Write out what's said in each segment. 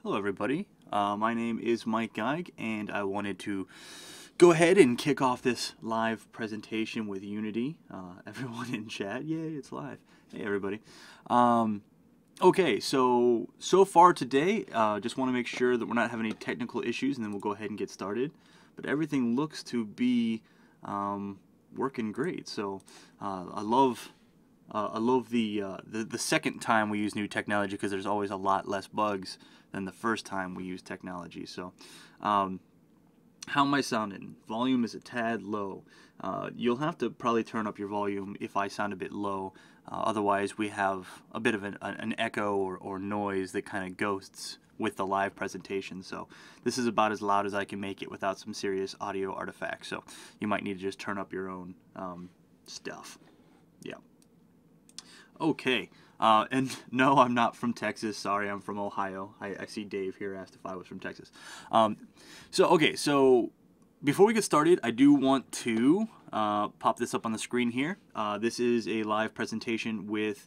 Hello everybody, my name is Mike Geig and I wanted to go ahead and kick off this live presentation with Unity. Everyone in chat, yay, it's live. Hey everybody. Okay, so far today, just want to make sure that we're not having any technical issues and then we'll go ahead and get started. But everything looks to be working great, so I love the second time we use new technology because there's always a lot less bugs than the first time we use technology. So, how am I sounding? Volume is a tad low. You'll have to probably turn up your volume if I sound a bit low. Otherwise, we have a bit of an echo or noise that kind of ghosts with the live presentation. So this is about as loud as I can make it without some serious audio artifacts. So you might need to just turn up your own stuff. Yeah. Okay, and no, I'm not from Texas. Sorry, I'm from Ohio. I see Dave here asked if I was from Texas. So before we get started, I do want to pop this up on the screen here. This is a live presentation with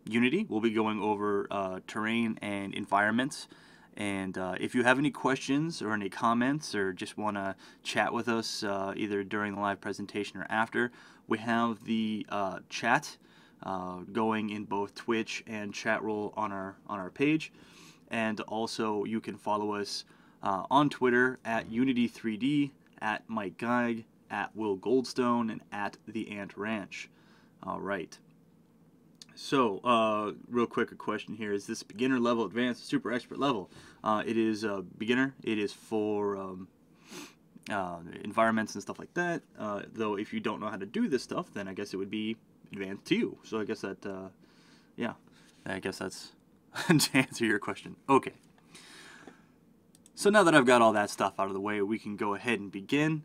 Unity. We'll be going over terrain and environments. And if you have any questions or any comments or just want to chat with us either during the live presentation or after, we have the chat going in both Twitch and chat roll on our page, and also you can follow us on Twitter at Unity3D, at Mike Geig, at Will Goldstone, and at the Ant Ranch. All right. So real quick, a question here: is this beginner level, advanced, super expert level? It is beginner. It is for environments and stuff like that. Though if you don't know how to do this stuff, then I guess it would be advanced to you. So I guess that, yeah, I guess that's to answer your question. Okay. So now that I've got all that stuff out of the way, we can go ahead and begin.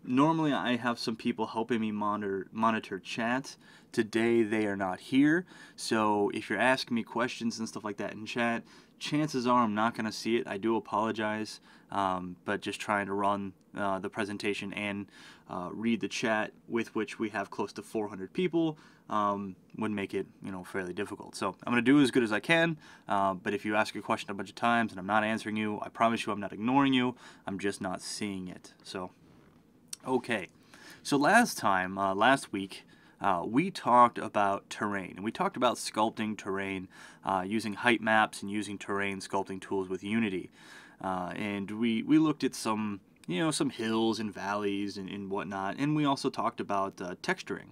Normally I have some people helping me monitor chat. Today they are not here, so if you're asking me questions and stuff like that in chat, chances are I'm not going to see it. I do apologize, but just trying to run the presentation and read the chat, with which we have close to 400 people, would make it, fairly difficult. So I'm going to do as good as I can, but if you ask a question a bunch of times and I'm not answering you, I promise you I'm not ignoring you, I'm just not seeing it. So, okay. So last week, we talked about terrain, and we talked about sculpting terrain using height maps and using terrain sculpting tools with Unity. And we looked at some hills and valleys and whatnot, and we also talked about texturing.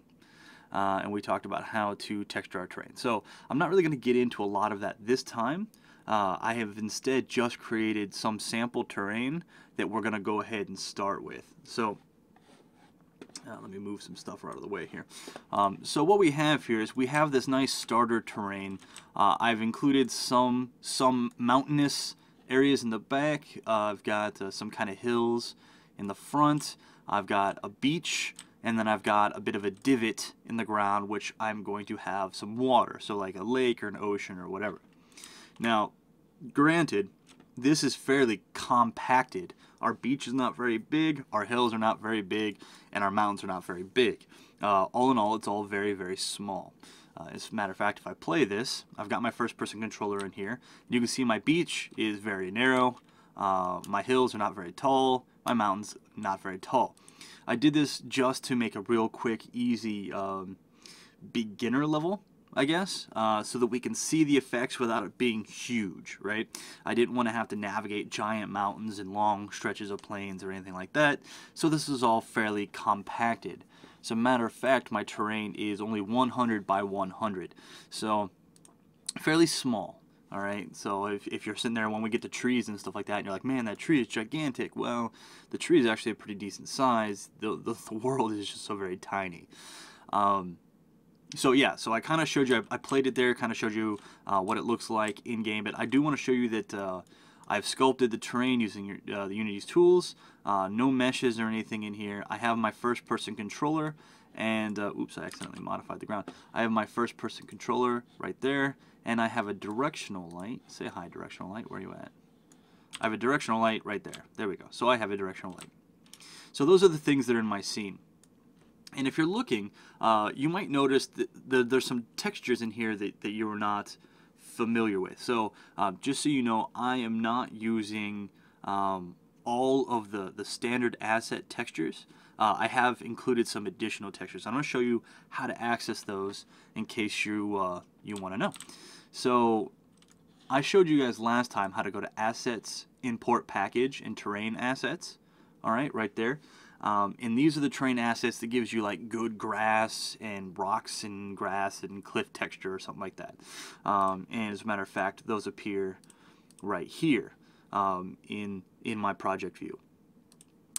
And we talked about how to texture our terrain. So I'm not really going to get into a lot of that this time. I have instead just created some sample terrain that we're going to go ahead and start with. So let me move some stuff out of the way here. So what we have here is we have this nice starter terrain. I've included some mountainous areas in the back. I've got some kind of hills in the front. I've got a beach, and then I've got a bit of a divot in the ground, which I'm going to have some water, so like a lake or an ocean or whatever. Now, granted, this is fairly compacted. Our beach is not very big, our hills are not very big, and our mountains are not very big. All in all, it's all very, very small. As a matter of fact, if I play this, I've got my first-person controller in here. You can see my beach is very narrow, my hills are not very tall, my mountains not very tall. I did this just to make a real quick, easy beginner level, I guess, so that we can see the effects without it being huge, right? I didn't want to have to navigate giant mountains and long stretches of plains or anything like that, so this is all fairly compacted. As a matter of fact, my terrain is only 100 by 100, so fairly small. All right, so if you're sitting there when we get to trees and stuff like that, and you're like, man, that tree is gigantic. Well, the tree is actually a pretty decent size. The world is just so very tiny. So yeah, so I kind of showed you, I played it there, kind of showed you what it looks like in game, but I do want to show you that I've sculpted the terrain using the Unity's tools. No meshes or anything in here. I have my first-person controller, and oops, I accidentally modified the ground. I have my first-person controller right there, and I have a directional light. Say hi, directional light. Where are you at? I have a directional light right there. There we go. So I have a directional light. So those are the things that are in my scene. And if you're looking, you might notice that there's some textures in here that you were not familiar with. So just so you know, I am not using all of the standard asset textures. I have included some additional textures. I'm going to show you how to access those in case you you want to know. So I showed you guys last time how to go to Assets, Import Package, and Terrain Assets. All right there. And these are the terrain assets that gives you like good grass and rocks and grass and cliff texture or something like that. And as a matter of fact, those appear right here in my project view.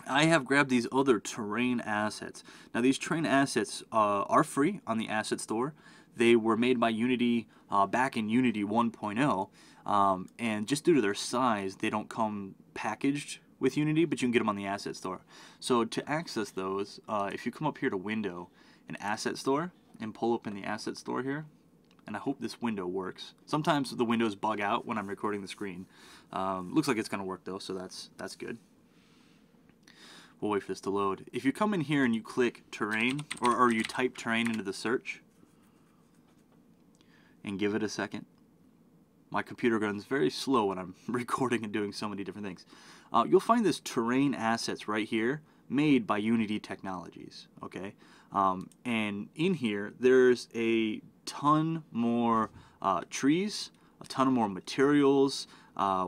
I have grabbed these other terrain assets. Now these terrain assets are free on the asset store. They were made by Unity back in Unity 1.0, and just due to their size, they don't come packaged with Unity, but you can get them on the asset store. So to access those, if you come up here to Window and Asset Store and pull open the Asset Store here, and I hope this window works. Sometimes the windows bug out when I'm recording the screen. Looks like it's going to work though, so that's good. We'll wait for this to load. If you come in here and you click terrain, or you type terrain into the search, and give it a second. My computer runs very slow when I'm recording and doing so many different things. You'll find this terrain assets right here made by Unity Technologies, okay? And in here, there's a ton more trees, a ton more materials.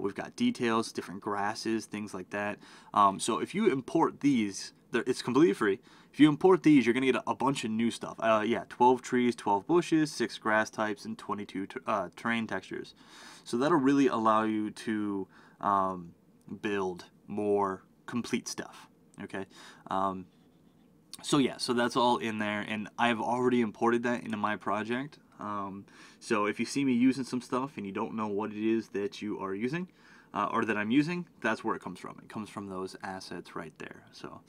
We've got details, different grasses, things like that. So if you import these, it's completely free. If you import these, you're going to get a bunch of new stuff. Yeah, 12 trees, 12 bushes, 6 grass types, and 22 terrain textures. So that'll really allow you to build more complete stuff. Okay. So yeah, so that's all in there, and I've already imported that into my project. So if you see me using some stuff and you don't know what it is that you are using, or that I'm using, that's where it comes from. It comes from those assets right there. So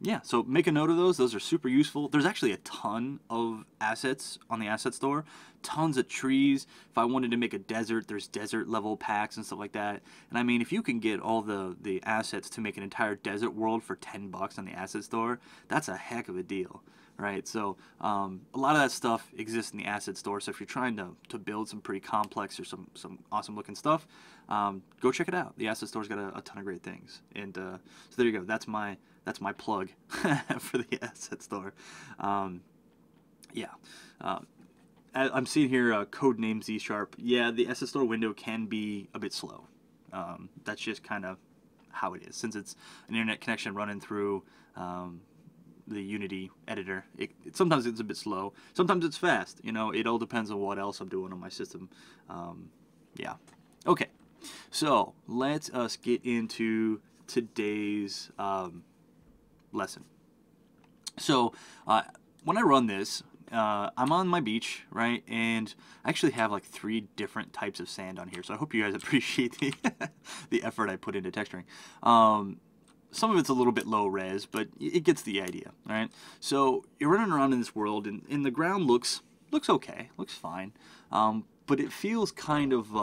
yeah, so make a note of those. Those are super useful. There's actually a ton of assets on the asset store. Tons of trees. If I wanted to make a desert, there's desert level packs and stuff like that. And I mean, if you can get all the assets to make an entire desert world for 10 bucks on the asset store, that's a heck of a deal, right? So a lot of that stuff exists in the asset store. So if you're trying to build some pretty complex or some awesome looking stuff, go check it out. The asset store's got a ton of great things. And so there you go. That's my plug for the asset store. Yeah. I'm seeing here codename Z#. Yeah, the asset store window can be a bit slow. That's just kind of how it is. Since it's an internet connection running through the Unity editor, sometimes it's a bit slow. Sometimes it's fast. You know, it all depends on what else I'm doing on my system. Yeah. Okay. So let us get into today's lesson. So when I run this, I'm on my beach, right, and I actually have like 3 different types of sand on here, so I hope you guys appreciate the effort I put into texturing. Some of it's a little bit low res, but it gets the idea, right? So you're running around in this world, and the ground looks okay, looks fine, but it feels kind of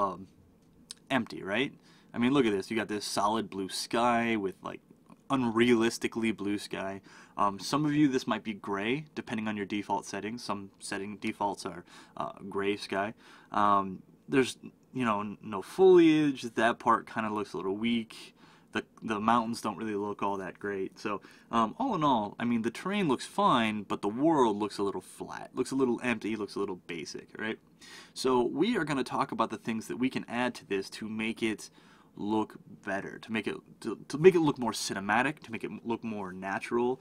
empty, right? I mean, look at this. You got this solid blue sky with like unrealistically blue sky. Some of you, this might be gray depending on your default settings. Some setting defaults are gray sky. There's no foliage. That part kind of looks a little weak. The mountains don't really look all that great. So all in all, I mean, the terrain looks fine, but the world looks a little flat, looks a little empty, looks a little basic, right? So we are going to talk about the things that we can add to this to make it look better, to make it look more cinematic, to make it look more natural,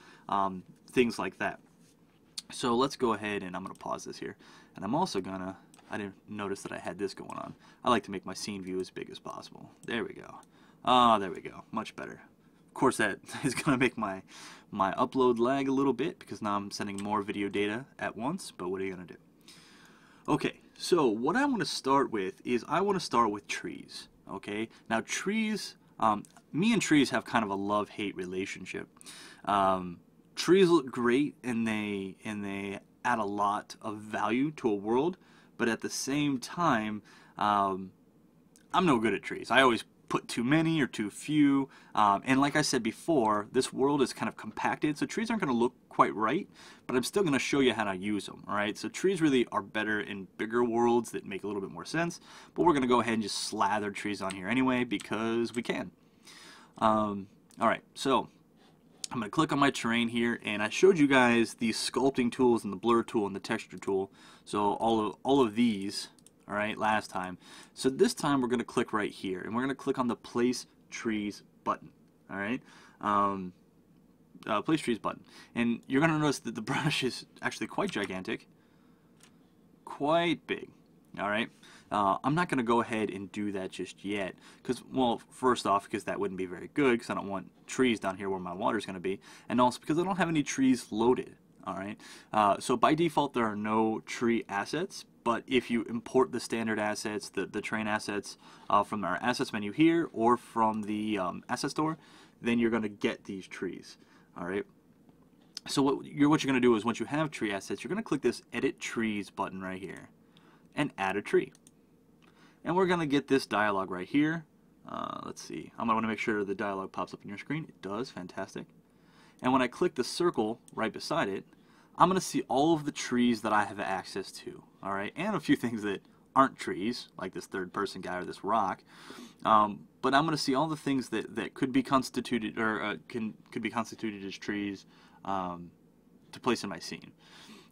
things like that. So let's go ahead, and I'm going to pause this here, and I'm also gonna, I didn't notice that I had this going on. I like to make my scene view as big as possible. There we go. There we go, much better. Of course that is gonna make my upload lag a little bit because now I'm sending more video data at once, but what are you gonna do? Okay, so what I want to start with is I want to start with trees. Okay, now trees, me and trees have kind of a love-hate relationship. Trees look great, and they add a lot of value to a world, but at the same time, I'm no good at trees. I always put too many or too few. And like I said before, this world is kind of compacted, so trees aren't going to look quite right, but I'm still going to show you how to use them. All right, so trees really are better in bigger worlds that make a little bit more sense, but we're going to go ahead and just slather trees on here anyway because we can. All right, so I'm going to click on my terrain here, and I showed you guys the sculpting tools and the blur tool and the texture tool, so all of these, all right, last time. So this time we're going to click right here, and we're going to click on the Place Trees button, all right? Place Trees button. And you're going to notice that the brush is actually quite gigantic, quite big, all right? I'm not going to go ahead and do that just yet, because, well, first off, because that wouldn't be very good, because I don't want trees down here where my water is going to be, and also because I don't have any trees loaded, all right? So by default, there are no tree assets, but if you import the standard assets, the terrain assets from our assets menu here, or from the asset store, then you're going to get these trees, all right? So what you're going to do is, once you have tree assets, you're going to click this Edit Trees button right here, and add a tree. And we're going to get this dialog right here. Let's see. I'm going to make sure the dialog pops up on your screen. It does. Fantastic. And when I click the circle right beside it, I'm going to see all of the trees that I have access to. All right, and a few things that aren't trees, like this third-person guy or this rock. But I'm going to see all the things that could be constituted or could be constituted as trees to place in my scene.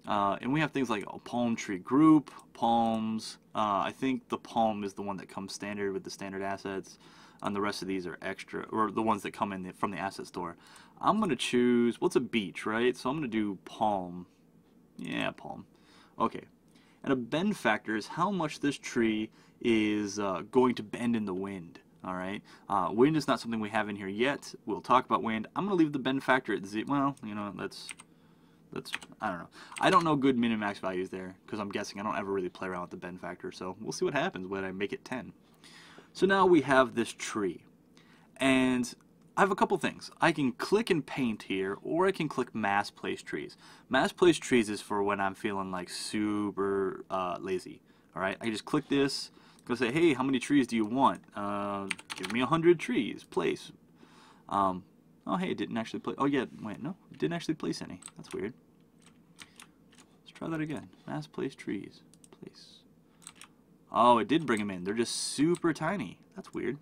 And we have things like a palm tree group, palms. I think the palm is the one that comes standard with the standard assets, and the rest of these are extra, or the ones that come in from the asset store. I'm going to choose, what's a beech, right? So I'm going to do palm. Yeah, palm. Okay. And a bend factor is how much this tree is going to bend in the wind. All right. Wind is not something we have in here yet. We'll talk about wind. I'm going to leave the bend factor at 0. Well, you know, that's I don't know. I don't know good min and max values there, because I'm guessing I don't ever really play around with the bend factor, so we'll see what happens when I make it 10. So now we have this tree, and I have a couple things. I can click and paint here, or I can click Mass Place Trees. Mass Place Trees is for when I'm feeling like super lazy. All right, I just click this, go say, hey, how many trees do you want? Give me 100 trees, place. Oh, hey, it didn't actually place. Oh, yeah, wait, no, it didn't actually place any. That's weird. Let's try that again. Mass Place Trees. Place. Oh, it did bring them in. They're just super tiny. That's weird.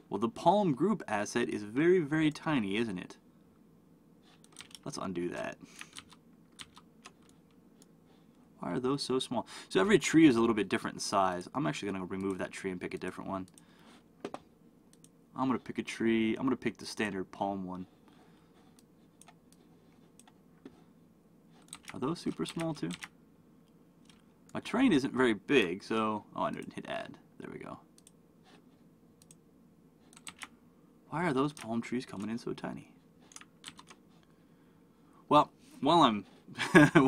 Well, the palm group asset is very, very tiny, isn't it? Let's undo that. Why are those so small? So every tree is a little bit different in size. I'm actually going to remove that tree and pick a different one. I'm going to pick a tree. I'm going to pick the standard palm one. Are those super small too? My terrain isn't very big, so... Oh, I didn't hit add. There we go. Why are those palm trees coming in so tiny? Well, while I'm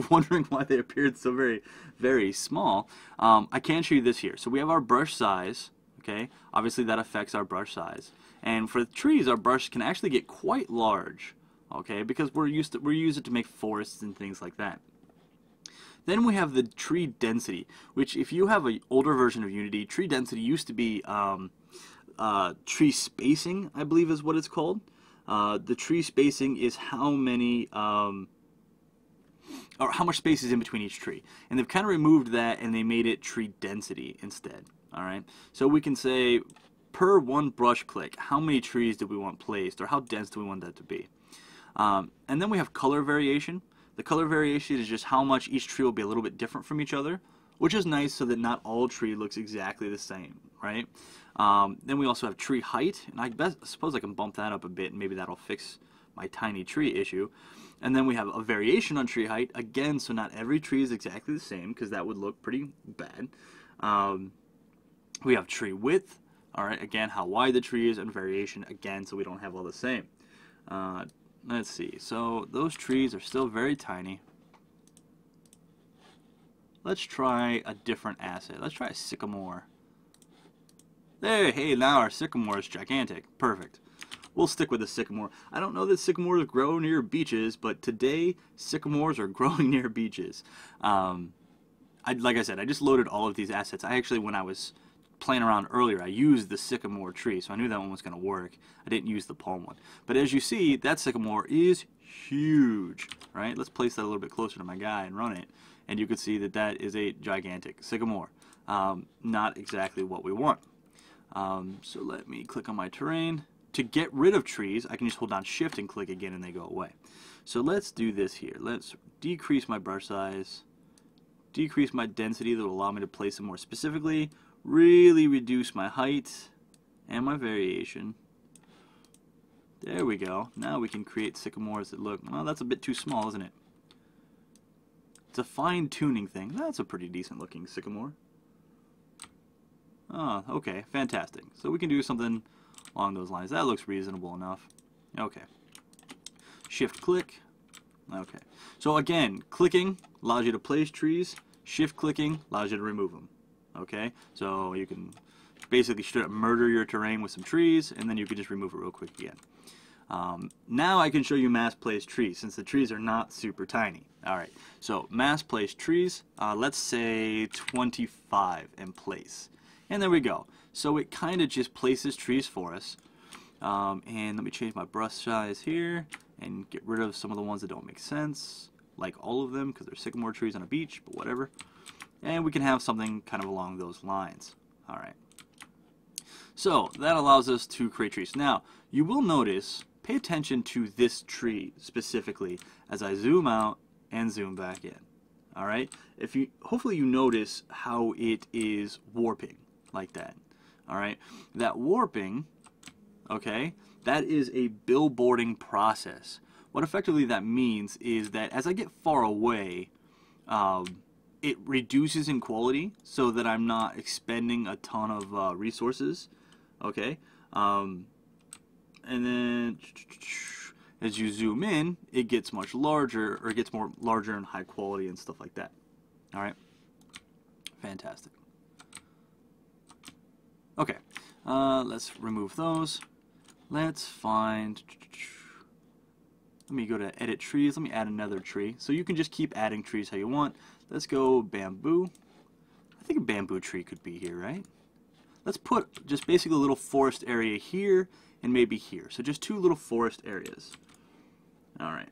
wondering why they appeared so very, very small, I can show you this here. So we have our brush size. Okay, obviously that affects our brush size, and for the trees, our brush can actually get quite large. Okay, because we use it to make forests and things like that. Then we have the tree density, which, if you have an older version of Unity, tree density used to be tree spacing, I believe is what it's called. The tree spacing is how many or how much space is in between each tree, and they've kind of removed that and they made it tree density instead. All right, so we can say per one brush click, how many trees do we want placed, or how dense do we want that to be? And then we have color variation. The color variation is just how much each tree will be a little bit different from each other, which is nice so that not all tree looks exactly the same, right? Then we also have tree height, and I suppose I can bump that up a bit, and maybe that'll fix my tiny tree issue. And then we have a variation on tree height, again, so not every tree is exactly the same, because that would look pretty bad. We have tree width, all right, again, how wide the tree is, and variation, again, so we don't have all the same. Let's see, so those trees are still very tiny. Let's try a different asset. Let's try a sycamore. There, hey, now our sycamore is gigantic. Perfect. We'll stick with the sycamore. I don't know that sycamores grow near beaches, but today, sycamores are growing near beaches. Like I said, I just loaded all of these assets. I actually, when I was playing around earlier, I used the sycamore tree, so I knew that one was going to work. I didn't use the palm one. But as you see, that sycamore is huge, right? Let's place that a little bit closer to my guy and run it. And you can see that that is a gigantic sycamore. Not exactly what we want. So let me click on my terrain. To get rid of trees, I can just hold down Shift and click again and they go away. So let's do this here. Let's decrease my brush size, decrease my density that will allow me to place them more specifically, really reduce my height and my variation. There we go. Now we can create sycamores that look, well, that's a bit too small, isn't it? It's a fine-tuning thing. That's a pretty decent looking sycamore. Oh, okay, fantastic. So we can do something along those lines. That looks reasonable enough. Okay. Shift click. Okay. So again, clicking allows you to place trees. Shift clicking allows you to remove them. Okay. So you can basically straight up murder your terrain with some trees, and then you can just remove it real quick again. Now I can show you mass placed trees, since the trees are not super tiny. Alright, so mass placed trees, let's say 25 in place. And there we go. So it kind of just places trees for us. And let me change my brush size here and get rid of some of the ones that don't make sense, like all of them, because they're sycamore trees on a beach, but whatever. And we can have something kind of along those lines. Alright. So that allows us to create trees. Now, you will notice, pay attention to this tree specifically as I zoom out and zoom back in. Alright? Hopefully you notice how it is warping like that. Alright? That warping, okay, that is a billboarding process. What effectively that means is that as I get far away, it reduces in quality so that I'm not expending a ton of resources. Okay? And then as you zoom in, it gets much larger, or it gets more larger and high quality and stuff like that. Alright? Fantastic. Okay, let's remove those. Let's find, let me go to edit trees. Let me add another tree. So you can just keep adding trees how you want. Let's go bamboo. I think a bamboo tree could be here, right? Let's put just basically a little forest area here and maybe here. So just two little forest areas. Alright.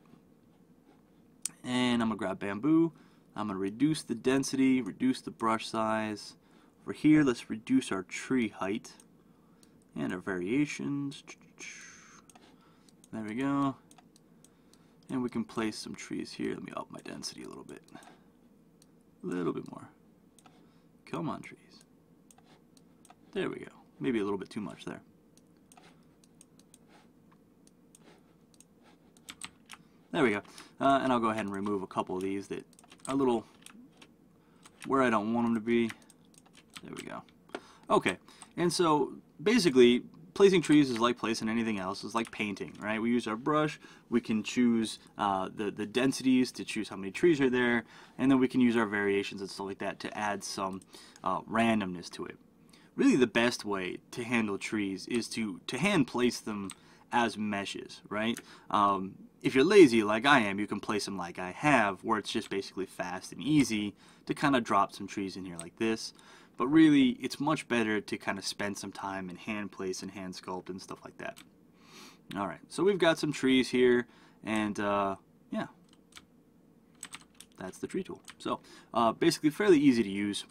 And I'm going to grab bamboo. I'm going to reduce the density, reduce the brush size. Over here, let's reduce our tree height and our variations. There we go. And we can place some trees here. Let me up my density a little bit. A little bit more. Come on, trees. There we go. Maybe a little bit too much there. There we go. And I'll go ahead and remove a couple of these that are a little where I don't want them to be. There we go. Okay, and so basically placing trees is like placing anything else. It's like painting, right? We use our brush, we can choose the densities to choose how many trees are there, and then we can use our variations and stuff like that to add some randomness to it. Really the best way to handle trees is to hand place them as meshes, right? If you're lazy like I am, you can place them like I have, where it's just basically fast and easy to kind of drop some trees in here like this. But really, it's much better to kind of spend some time and hand place and hand sculpt and stuff like that. Alright, so we've got some trees here, and yeah, that's the tree tool. So basically fairly easy to use.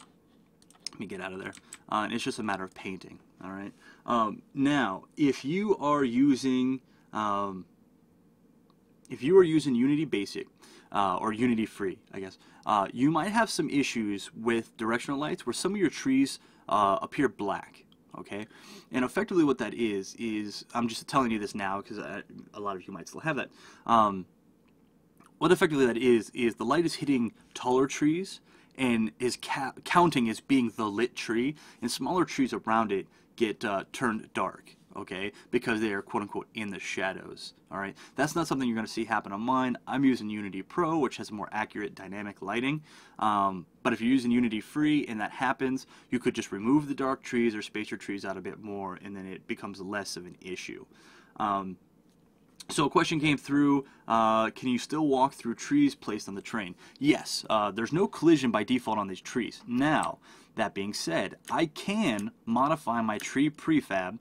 Let me get out of there. And it's just a matter of painting. Alright. Now, if you are using Unity Basic, or Unity Free, I guess, you might have some issues with directional lights where some of your trees appear black, okay? And effectively what that is I'm just telling you this now because a lot of you might still have that. What effectively that is the light is hitting taller trees and is counting as being the lit tree, and smaller trees around it get turned dark. Okay, because they are quote-unquote in the shadows. Alright, that's not something you're going to see happen on mine. I'm using Unity Pro, which has more accurate dynamic lighting, but if you're using Unity Free and that happens, you could just remove the dark trees or space your trees out a bit more, and then it becomes less of an issue. So a question came through, can you still walk through trees placed on the terrain? Yes, there's no collision by default on these trees. Now, that being said, I can modify my tree prefab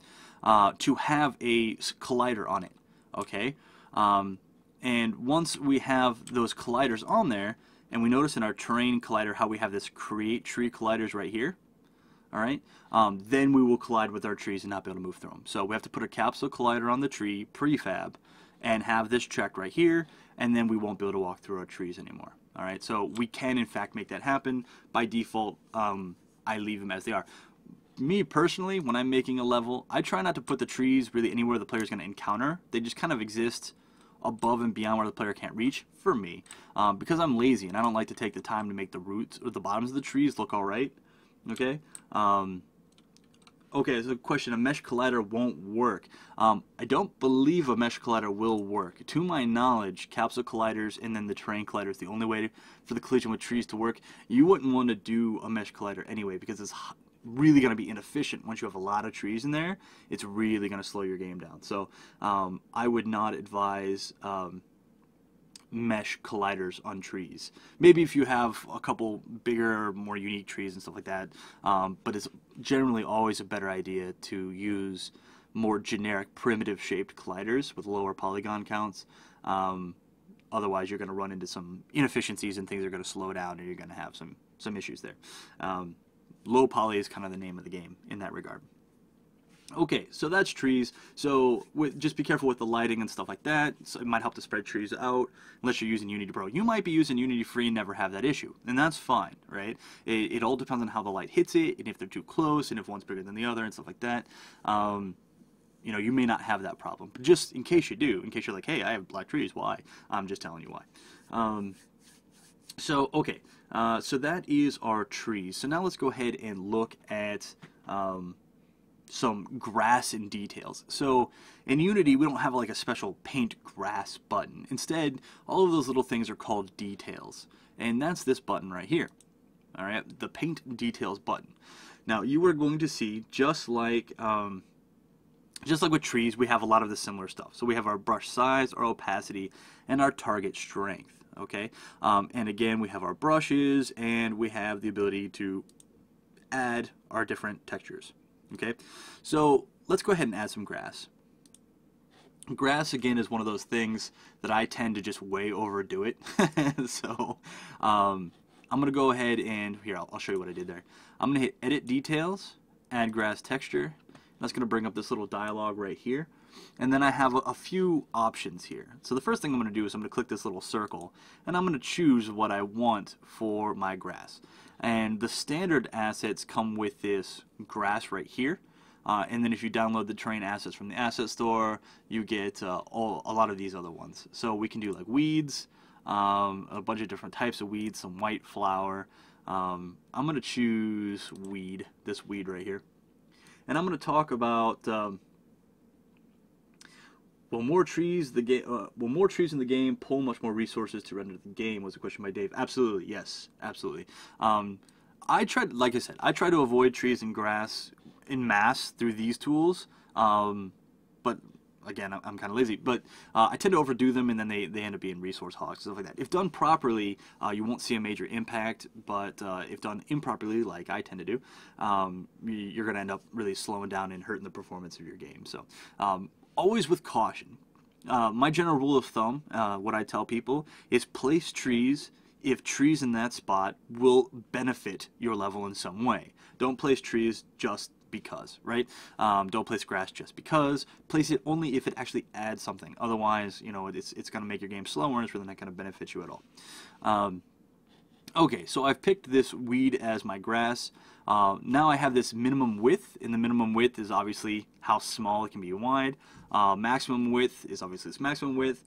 to have a collider on it, okay? And once we have those colliders on there, and we notice in our terrain collider how we have this create tree colliders right here, all right, then we will collide with our trees and not be able to move through them. So we have to put a capsule collider on the tree prefab and have this checked right here, and then we won't be able to walk through our trees anymore. All right, so we can in fact make that happen. By default, I leave them as they are. Me personally, when I'm making a level, I try not to put the trees really anywhere the player's going to encounter. They just kind of exist above and beyond where the player can't reach, for me, because I'm lazy and I don't like to take the time to make the roots or the bottoms of the trees look all right. Okay. Okay, so the question, a mesh collider won't work. I don't believe a mesh collider will work. To my knowledge, capsule colliders and then the terrain collider is the only way for the collision with trees to work. You wouldn't want to do a mesh collider anyway because it's really going to be inefficient. Once you have a lot of trees in there, it's really going to slow your game down. So I would not advise mesh colliders on trees. Maybe if you have a couple bigger, more unique trees and stuff like that, but it's generally always a better idea to use more generic primitive shaped colliders with lower polygon counts. Otherwise you're going to run into some inefficiencies and things are going to slow down and you're going to have some issues there. Low poly is kind of the name of the game in that regard. Okay, so that's trees. So just be careful with the lighting and stuff like that. So it might help to spread trees out unless you're using Unity Pro. You might be using Unity Free and never have that issue, and that's fine, right? It all depends on how the light hits it and if they're too close and if one's bigger than the other and stuff like that. You know, you may not have that problem. But just in case you do, in case you're like, hey, I have black trees, why? I'm just telling you why. So, okay, so that is our trees. So now let's go ahead and look at some grass and details. So in Unity, we don't have like a special paint grass button. Instead, all of those little things are called details. And that's this button right here. All right, the paint details button. Now you are going to see, just like with trees, we have a lot of the similar stuff. So we have our brush size, our opacity, and our target strength. Okay, and again, we have our brushes, and we have the ability to add our different textures. Okay, so let's go ahead and add some grass. Grass, again, is one of those things that I tend to just way overdo it. So I'm going to go ahead and, here, I'll show you what I did there. I'm going to hit Edit Details, Add Grass Texture. That's going to bring up this little dialog right here. And then I have a few options here. So the first thing I'm going to do is I'm going to click this little circle, and I'm going to choose what I want for my grass. And the standard assets come with this grass right here. And then if you download the terrain assets from the asset store, you get a lot of these other ones. So we can do like weeds, a bunch of different types of weeds, some white flower. I'm going to choose weed, this weed right here. And I'm going to talk about will more trees in the game pull much more resources to render the game, was a question by Dave. Absolutely, yes, absolutely. I tried, like I said, I try to avoid trees and grass in mass through these tools, but again, I'm kind of lazy. But I tend to overdo them, and then they end up being resource hogs, stuff like that. If done properly, you won't see a major impact, but if done improperly, like I tend to do, you're going to end up really slowing down and hurting the performance of your game. So always with caution. My general rule of thumb, what I tell people, is place trees if trees in that spot will benefit your level in some way. Don't place trees just because, right? Don't place grass just because. Place it only if it actually adds something. Otherwise, you know, it's going to make your game slower, and it's really not going to benefit you at all. Okay, so I've picked this weed as my grass. Now I have this minimum width, and the minimum width is obviously how small it can be wide. Maximum width is obviously this maximum width.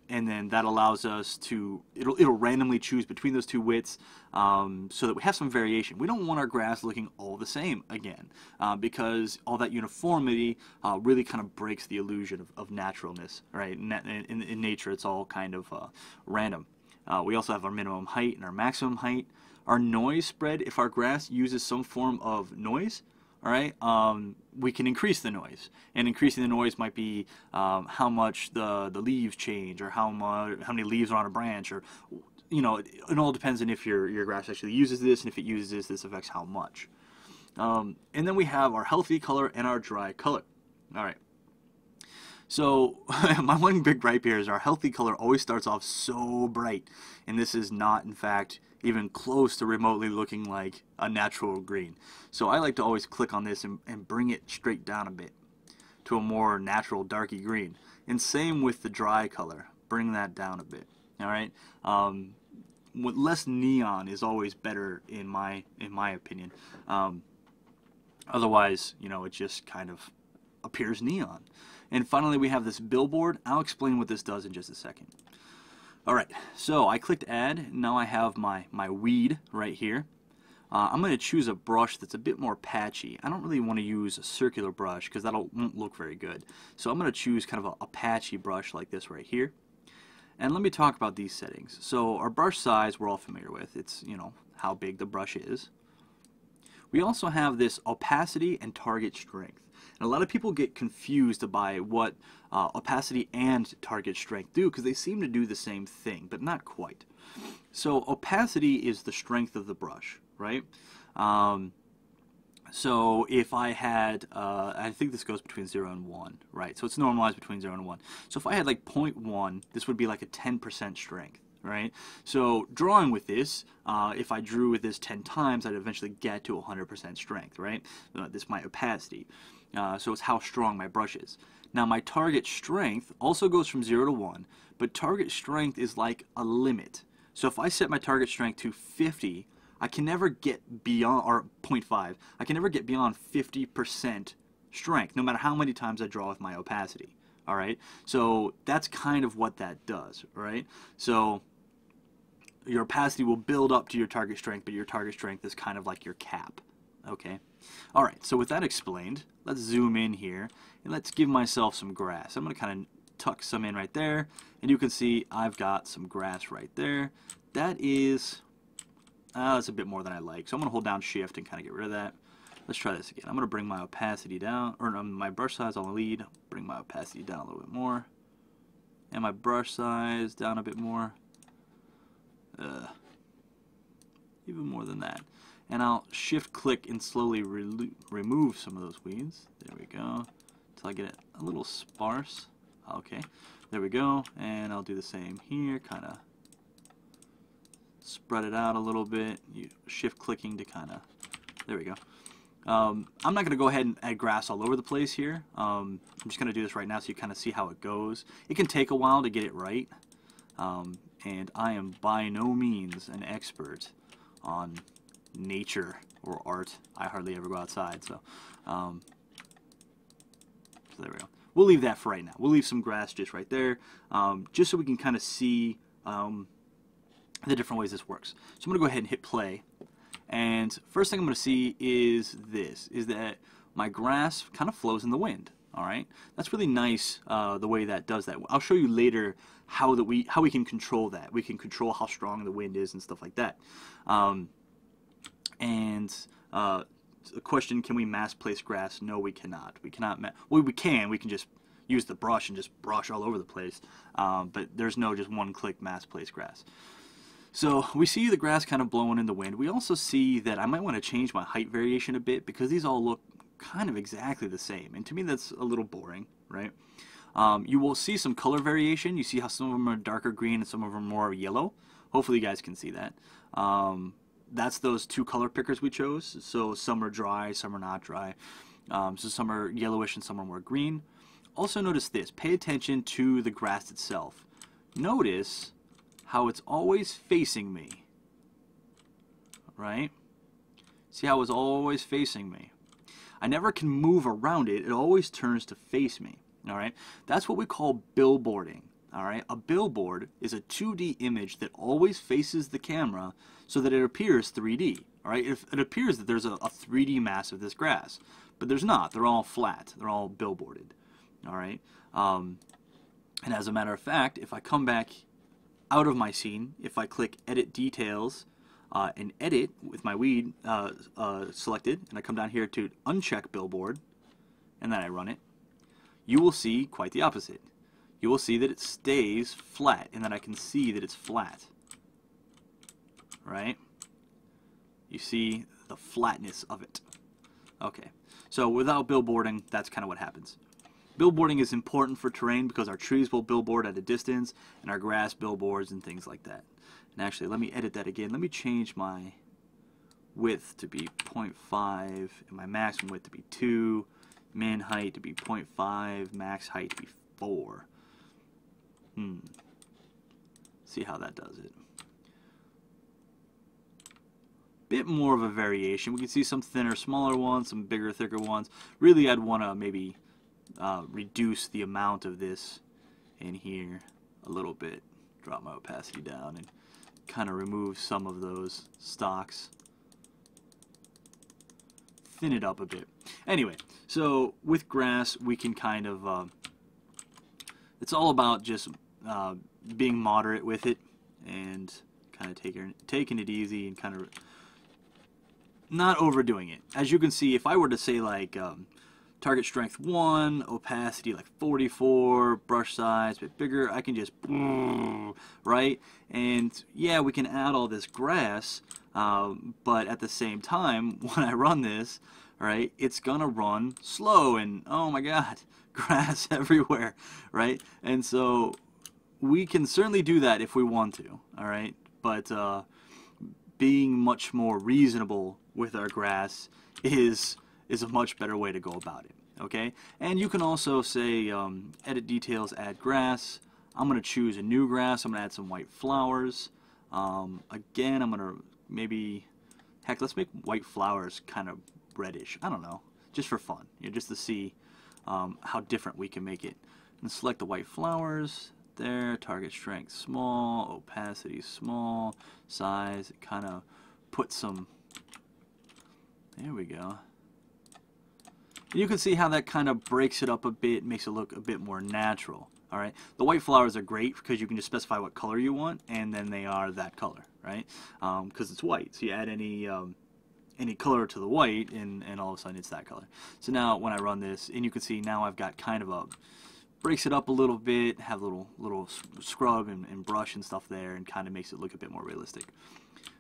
And then that allows us to, it'll randomly choose between those two widths so that we have some variation. We don't want our grass looking all the same again because all that uniformity really kind of breaks the illusion of naturalness, right? In nature, it's all kind of random. We also have our minimum height and our maximum height. Our noise spread, if our grass uses some form of noise, all right, we can increase the noise, and increasing the noise might be how much the leaves change, or how many leaves are on a branch, or it all depends on if your grass actually uses this, and if it uses this affects how much. And then we have our healthy color and our dry color. All right. So my one big gripe here is our healthy color always starts off so bright, and this is not, in fact, even close to remotely looking like a natural green. So I like to always click on this and bring it straight down a bit to a more natural darky green. And same with the dry color, bring that down a bit. All right. With less neon is always better in my opinion. Otherwise, it just kind of appears neon. And finally, we have this billboard. I'll explain what this does in just a second. All right, so I clicked add. Now I have my weed right here. I'm going to choose a brush that's a bit more patchy. I don't really want to use a circular brush because that won't look very good. So I'm going to choose kind of a patchy brush like this right here. And let me talk about these settings. So our brush size we're all familiar with. It's, how big the brush is. We also have this opacity and target strength. And a lot of people get confused by what opacity and target strength do, because they seem to do the same thing, but not quite. So opacity is the strength of the brush, right? So if I had, I think this goes between 0 and 1, right? So it's normalized between 0 and 1. So if I had like 0.1, this would be like a 10% strength, right? So drawing with this, if I drew with this 10 times, I'd eventually get to 100% strength, right? This is my opacity. So it's how strong my brush is. Now my target strength also goes from 0 to 1, but target strength is like a limit. So if I set my target strength to 50, I can never get beyond, or 0.5, I can never get beyond 50% strength, no matter how many times I draw with my opacity. All right, so that's kind of what that does, right? So your opacity will build up to your target strength, but your target strength is kind of like your cap. Okay. All right, so with that explained, let's zoom in here and let's give myself some grass. I'm going to kind of tuck some in right there, and you can see I've got some grass right there. That is, that's a bit more than I like, so I'm going to hold down shift and kind of get rid of that. Let's try this again. I'm going to bring my opacity down, or my brush size on the lead, bring my opacity down a little bit more, and my brush size down a bit more, even more than that. And I'll shift click and slowly remove some of those weeds. There we go, until I get it a little sparse. Okay, there we go, and I'll do the same here, kind of spread it out a little bit. You shift clicking to kind of, there we go. I'm not going to go ahead and add grass all over the place here. I'm just going to do this right now so you kind of see how it goes. It can take a while to get it right, and I am by no means an expert on nature or art. I hardly ever go outside, so there we go. We'll leave that for right now. We'll leave some grass just right there, just so we can kind of see the different ways this works. So I'm going to go ahead and hit play. And first thing I'm going to see is this, is that my grass kind of flows in the wind. All right, that's really nice, the way that does that. I'll show you later how we can control that. We can control how strong the wind is and stuff like that. The question, can we mass place grass? No, we cannot. We cannot. Well, we can. We can just use the brush and just brush all over the place. But there's no just one-click mass place grass. So we see the grass kind of blowing in the wind. We also see that I might want to change my height variation a bit because these all look kind of exactly the same. And to me, that's a little boring, right? You will see some color variation. You see how some of them are darker green and some of them are more yellow. Hopefully you guys can see that. That's those two color pickers we chose. So some are dry, some are not dry. So some are yellowish and some are more green. Also notice this. Pay attention to the grass itself. Notice how it's always facing me, right? See how it's always facing me. I never can move around it. It always turns to face me, all right? That's what we call billboarding, all right? A billboard is a 2D image that always faces the camera so that it appears 3D, all right? It appears that there's a 3D mass of this grass, but there's not. They're all flat. They're all billboarded, all right? And as a matter of fact, if I come back out of my scene, if I click Edit Details and Edit with my weed selected, and I come down here to Uncheck Billboard, and then I run it, you will see quite the opposite. You will see that it stays flat, and that I can see that it's flat. Right? You see the flatness of it. Okay, so without billboarding, that's kind of what happens. Billboarding is important for terrain because our trees will billboard at a distance, and our grass billboards and things like that. And actually, let me edit that again. Let me change my width to be 0.5, and my maximum width to be 2, min height to be 0.5, max height to be 4. See how that does it. Bit more of a variation. We can see some thinner, smaller ones, some bigger, thicker ones. Really, I'd want to maybe reduce the amount of this in here a little bit. Drop my opacity down and kind of remove some of those stocks. Thin it up a bit. Anyway, so with grass, we can kind of, it's all about just being moderate with it and kind of taking it easy and kind of not overdoing it. As you can see, if I were to say like target strength 1, opacity like 44, brush size a bit bigger, I can just, right? And yeah, we can add all this grass, but at the same time, when I run this, right, it's gonna run slow and oh my god, grass everywhere, right? And so we can certainly do that if we want to, all right? But being much more reasonable with our grass is a much better way to go about it, okay? And you can also say edit details, add grass. I'm going to choose a new grass. I'm going to add some white flowers. Again, I'm going to maybe, heck, let's make white flowers kind of reddish. I don't know, just for fun, you know, just to see how different we can make it. And select the white flowers. There, target strength small, opacity small, size, kind of put some, there we go. And you can see how that kind of breaks it up a bit, makes it look a bit more natural. All right, the white flowers are great because you can just specify what color you want, and then they are that color, right? Because it's white, so you add any color to the white, and all of a sudden it's that color. So now when I run this, and you can see now I've got kind of a, breaks it up a little bit, have a little scrub and brush and stuff there, and kind of makes it look a bit more realistic.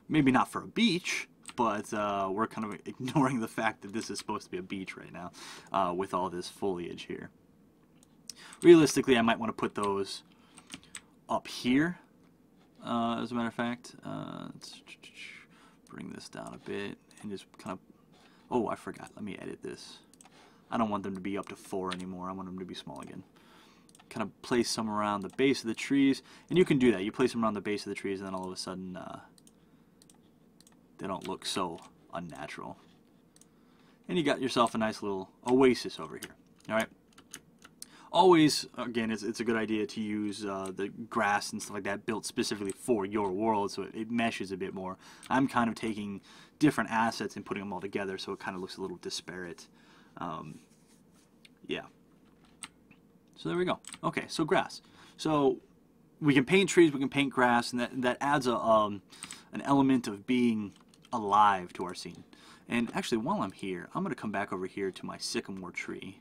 Maybe not for a beach, but we're kind of ignoring the fact that this is supposed to be a beach right now with all this foliage here. Realistically, I might want to put those up here, as a matter of fact. Let's bring this down a bit and just kind of, oh, I forgot, let me edit this. I don't want them to be up to 4 anymore, I want them to be small again. Kind of place some around the base of the trees, and you can do that. You place them around the base of the trees, and then all of a sudden they don't look so unnatural. And you got yourself a nice little oasis over here. All right. Always, again, it's a good idea to use the grass and stuff like that built specifically for your world, so it meshes a bit more. I'm kind of taking different assets and putting them all together, so it kind of looks a little disparate. Yeah. So there we go. Okay, so grass. So we can paint trees, we can paint grass, and that adds an element of being alive to our scene. And actually, while I'm here, I'm going to come back over here to my sycamore tree.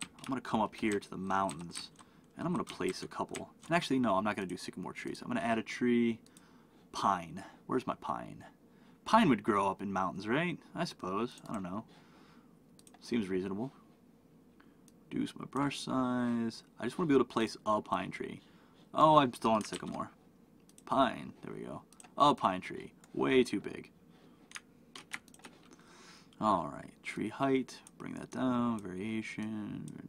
I'm going to come up here to the mountains, and I'm going to place a couple. And actually, no, I'm not going to do sycamore trees. I'm going to add a tree, pine. Where's my pine? Pine would grow up in mountains, right? I suppose. I don't know. Seems reasonable. Reduce my brush size. I just want to be able to place a pine tree. Oh, I'm still on sycamore. Pine. There we go. A pine tree. Way too big. Alright. Tree height. Bring that down. Variation.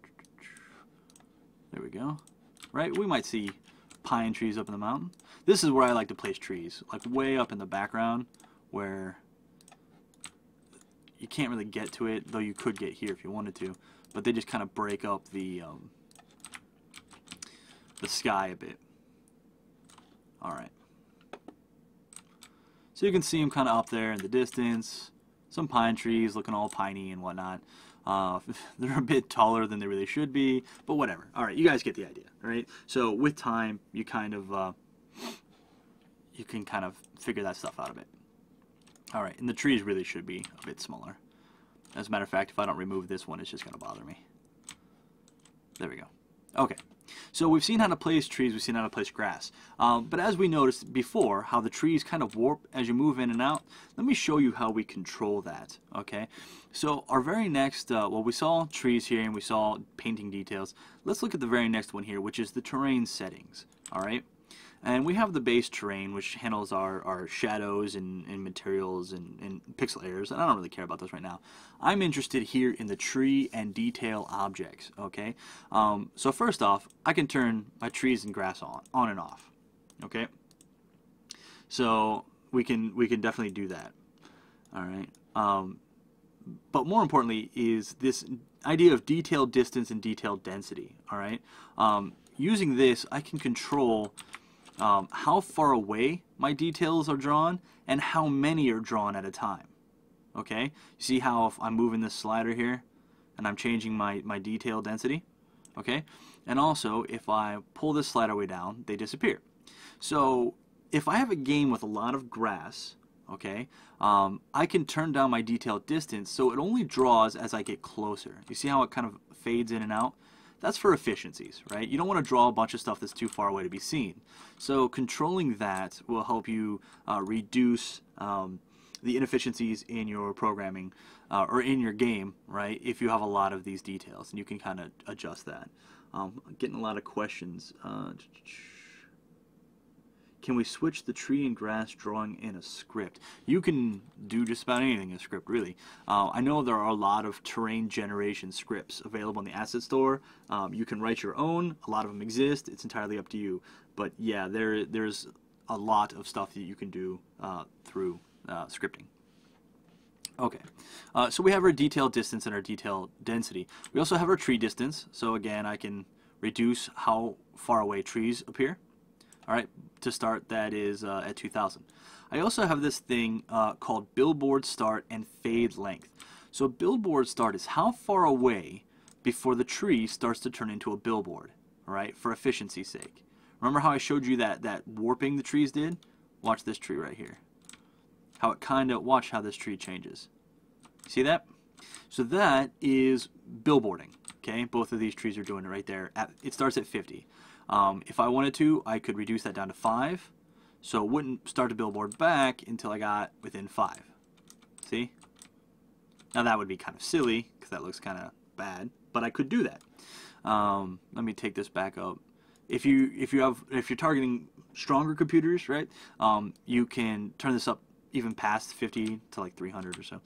There we go. Right? We might see pine trees up in the mountain. This is where I like to place trees. Like way up in the background where you can't really get to it, though you could get here if you wanted to. But they just kind of break up the sky a bit. Alright. So you can see them kind of up there in the distance. Some pine trees looking all piney and whatnot. They're a bit taller than they really should be, but whatever. Alright, you guys get the idea, right? So with time, you kind of, you can kind of figure that stuff out a bit. Alright, and the trees really should be a bit smaller. As a matter of fact, if I don't remove this one, it's just going to bother me. There we go. Okay. So we've seen how to place trees, we've seen how to place grass. But as we noticed before, how the trees kind of warp as you move in and out, let me show you how we control that, okay? So our very next, well, we saw trees here and we saw painting details. Let's look at the very next one here, which is the terrain settings, all right? And we have the base terrain, which handles our shadows and materials and pixel errors, and I don't really care about those right now. I'm interested here in the tree and detail objects, okay? So first off, I can turn my trees and grass on and off, okay? So we can definitely do that, all right? But more importantly is this idea of detail distance and detail density, all right? Using this, I can control how far away my details are drawn and how many are drawn at a time. Okay, you see how if I'm moving this slider here and I'm changing my detail density, okay, and also if I pull this slider way down, they disappear. So if I have a game with a lot of grass, okay, I can turn down my detail distance so it only draws as I get closer. You see how it kind of fades in and out? That's for efficiencies, right? You don't want to draw a bunch of stuff that's too far away to be seen. So controlling that will help you reduce the inefficiencies in your programming or in your game, right? If you have a lot of these details, and you can kind of adjust that. Getting a lot of questions. Can we switch the tree and grass drawing in a script? You can do just about anything in a script, really. I know there are a lot of terrain generation scripts available in the asset store. You can write your own. A lot of them exist. It's entirely up to you. But yeah, there's a lot of stuff that you can do through scripting. Okay, so we have our detail distance and our detail density. We also have our tree distance. So again, I can reduce how far away trees appear. All right, to start, that is at 2000. I also have this thing called billboard start and fade length. So billboard start is how far away before the tree starts to turn into a billboard, all right, for efficiency's sake. Remember how I showed you that warping the trees did? Watch this tree right here. How it kind of, watch how this tree changes. See that? So that is billboarding, okay? Both of these trees are doing it right there. It starts at 50. If I wanted to, I could reduce that down to 5, so it wouldn't start a billboard back until I got within 5. See? Now that would be kind of silly, because that looks kind of bad, but I could do that. Let me take this back up. If you're targeting stronger computers, right, you can turn this up even past 50 to like 300 or so.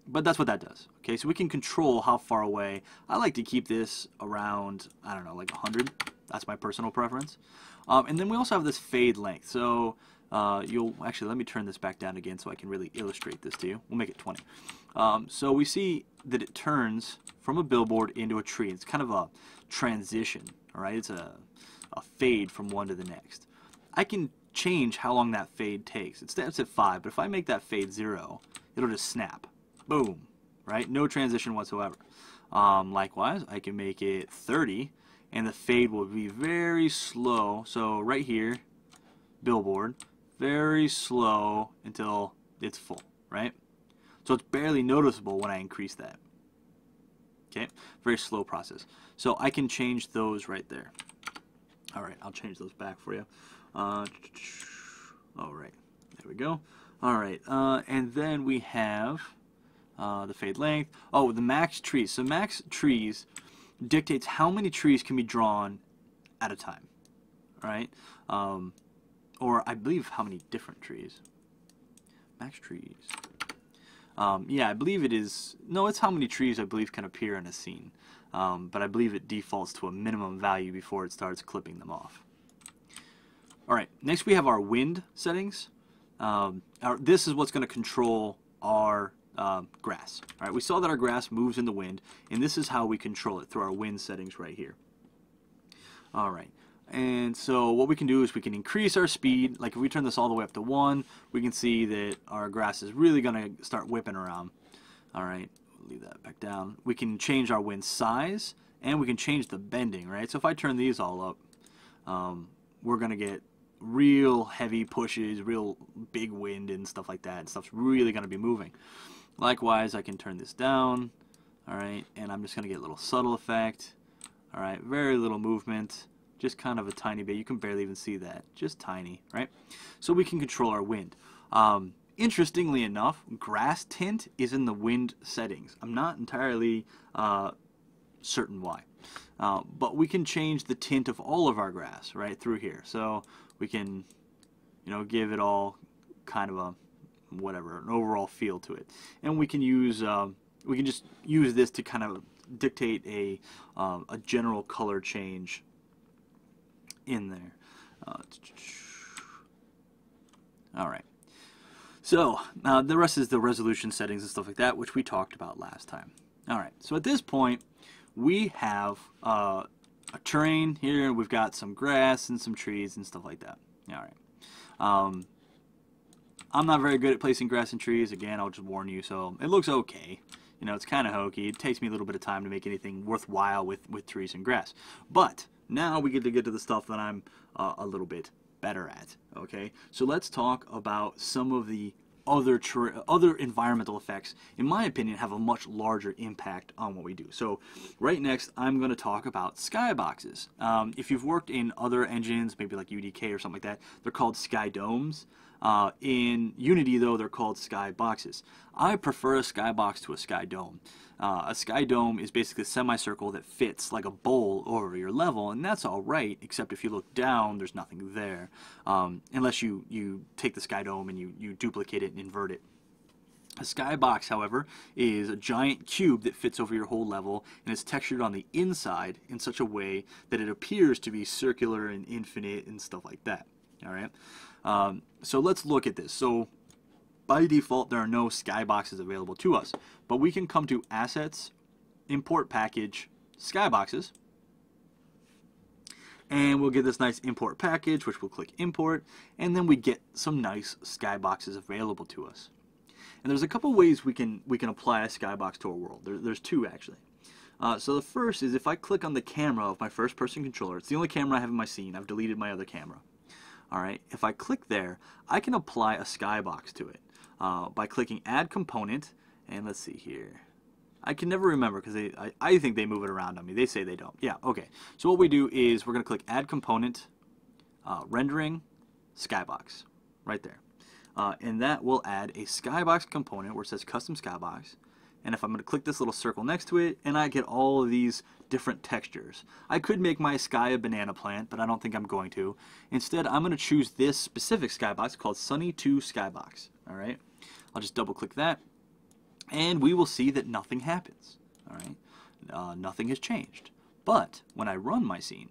But that's what that does. Okay, so we can control how far away. I like to keep this around, I don't know, like 100. That's my personal preference. And then we also have this fade length. So you'll actually, let me turn this back down again so I can really illustrate this to you. We'll make it 20. So we see that it turns from a billboard into a tree. It's kind of a transition, all right? It's a fade from one to the next. I can change how long that fade takes. It starts at 5, but if I make that fade 0, it'll just snap. Boom, right? No transition whatsoever. Likewise, I can make it 30, and the fade will be very slow. So right here, billboard, very slow until it's full, right? So it's barely noticeable when I increase that. Okay, very slow process. So I can change those right there. All right, I'll change those back for you. All right, there we go. All right, and then we have the fade length. Oh, the max trees. So max trees dictates how many trees can be drawn at a time, right? Or I believe how many different trees. Max trees. Yeah, I believe it is. No, it's how many trees I believe can appear in a scene. But I believe it defaults to a minimum value before it starts clipping them off. All right, next we have our wind settings. This is what's going to control our grass. All right, we saw that our grass moves in the wind, and this is how we control it through our wind settings right here. All right, and so what we can do is we can increase our speed. Like if we turn this all the way up to 1, we can see that our grass is really going to start whipping around. All right, leave that back down. We can change our wind size, and we can change the bending, right? So if I turn these all up, we're going to get real heavy pushes, real big wind and stuff like that. Stuff's really going to be moving. Likewise, I can turn this down, all right, and I'm just going to get a little subtle effect, all right, very little movement, just kind of a tiny bit. You can barely even see that, just tiny, right? So we can control our wind. Interestingly enough, grass tint is in the wind settings. I'm not entirely certain why, but we can change the tint of all of our grass right through here. So we can, you know, give it all kind of a whatever, an overall feel to it, and we can use we can just use this to kind of dictate a general color change in there. All right. So the rest is the resolution settings and stuff like that, which we talked about last time. All right. So at this point, we have a terrain here. We've got some grass and some trees and stuff like that. All right. I'm not very good at placing grass and trees. Again, I'll just warn you. So it looks okay. You know, it's kind of hokey. It takes me a little bit of time to make anything worthwhile with trees and grass. But now we get to the stuff that I'm a little bit better at. Okay, so let's talk about some of the other environmental effects, in my opinion, have a much larger impact on what we do. So right next, I'm going to talk about skyboxes. If you've worked in other engines, maybe like UDK or something like that, they're called sky domes. In Unity, though, they're called skyboxes. I prefer a skybox to a sky dome. A sky dome is basically a semicircle that fits like a bowl over your level, and that's all right, except if you look down, there's nothing there, unless you take the sky dome and you duplicate it and invert it. A skybox, however, is a giant cube that fits over your whole level, and it's textured on the inside in such a way that it appears to be circular and infinite and stuff like that. All right. So let's look at this. So by default, there are no skyboxes available to us, but we can come to Assets, Import Package, Skyboxes, and we'll get this nice import package, which we'll click Import, and then we get some nice skyboxes available to us. And there's a couple ways we can apply a skybox to our world. There's two actually. So the first is if I click on the camera of my first-person controller. It's the only camera I have in my scene. I've deleted my other camera. Alright, if I click there, I can apply a skybox to it by clicking Add Component, and let's see here. I can never remember because I think they move it around on me. They say they don't. Yeah, okay. So what we do is we're going to click Add Component, Rendering, Skybox, right there. And that will add a skybox component where it says Custom Skybox. And if I'm going to click this little circle next to it, and I get all of these different textures. I could make my sky a banana plant, but I don't think I'm going to. Instead, I'm going to choose this specific skybox called Sunny 2 Skybox. All right, I'll just double click that, and we will see that nothing happens. All right, nothing has changed. But when I run my scene,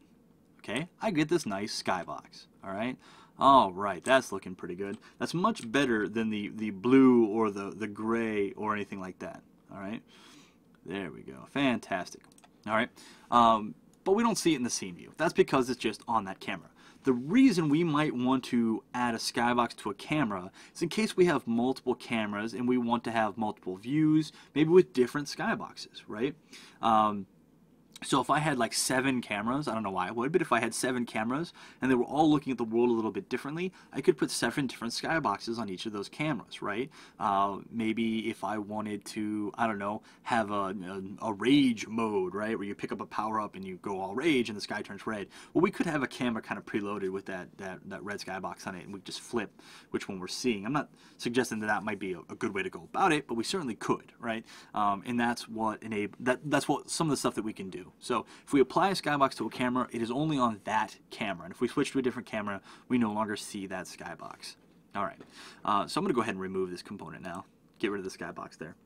okay, I get this nice skybox. All right. All right, that's looking pretty good. That's much better than the blue or the gray or anything like that. All right, there we go. Fantastic. All right, but we don't see it in the scene view. That's because it's just on that camera. The reason we might want to add a skybox to a camera is in case we have multiple cameras and we want to have multiple views, maybe with different skyboxes, right? So if I had like 7 cameras, I don't know why I would, but if I had 7 cameras and they were all looking at the world a little bit differently, I could put 7 different skyboxes on each of those cameras, right? Maybe if I wanted to, I don't know, have a rage mode, right, where you pick up a power-up and you go all rage and the sky turns red. Well, we could have a camera kind of preloaded with that red skybox on it, and we just flip which one we're seeing. I'm not suggesting that might be a good way to go about it, but we certainly could, right? And that's what that's what some of the stuff that we can do. So if we apply a skybox to a camera, it is only on that camera. And if we switch to a different camera, we no longer see that skybox. All right. So I'm going to go ahead and remove this component now. Get rid of the skybox there.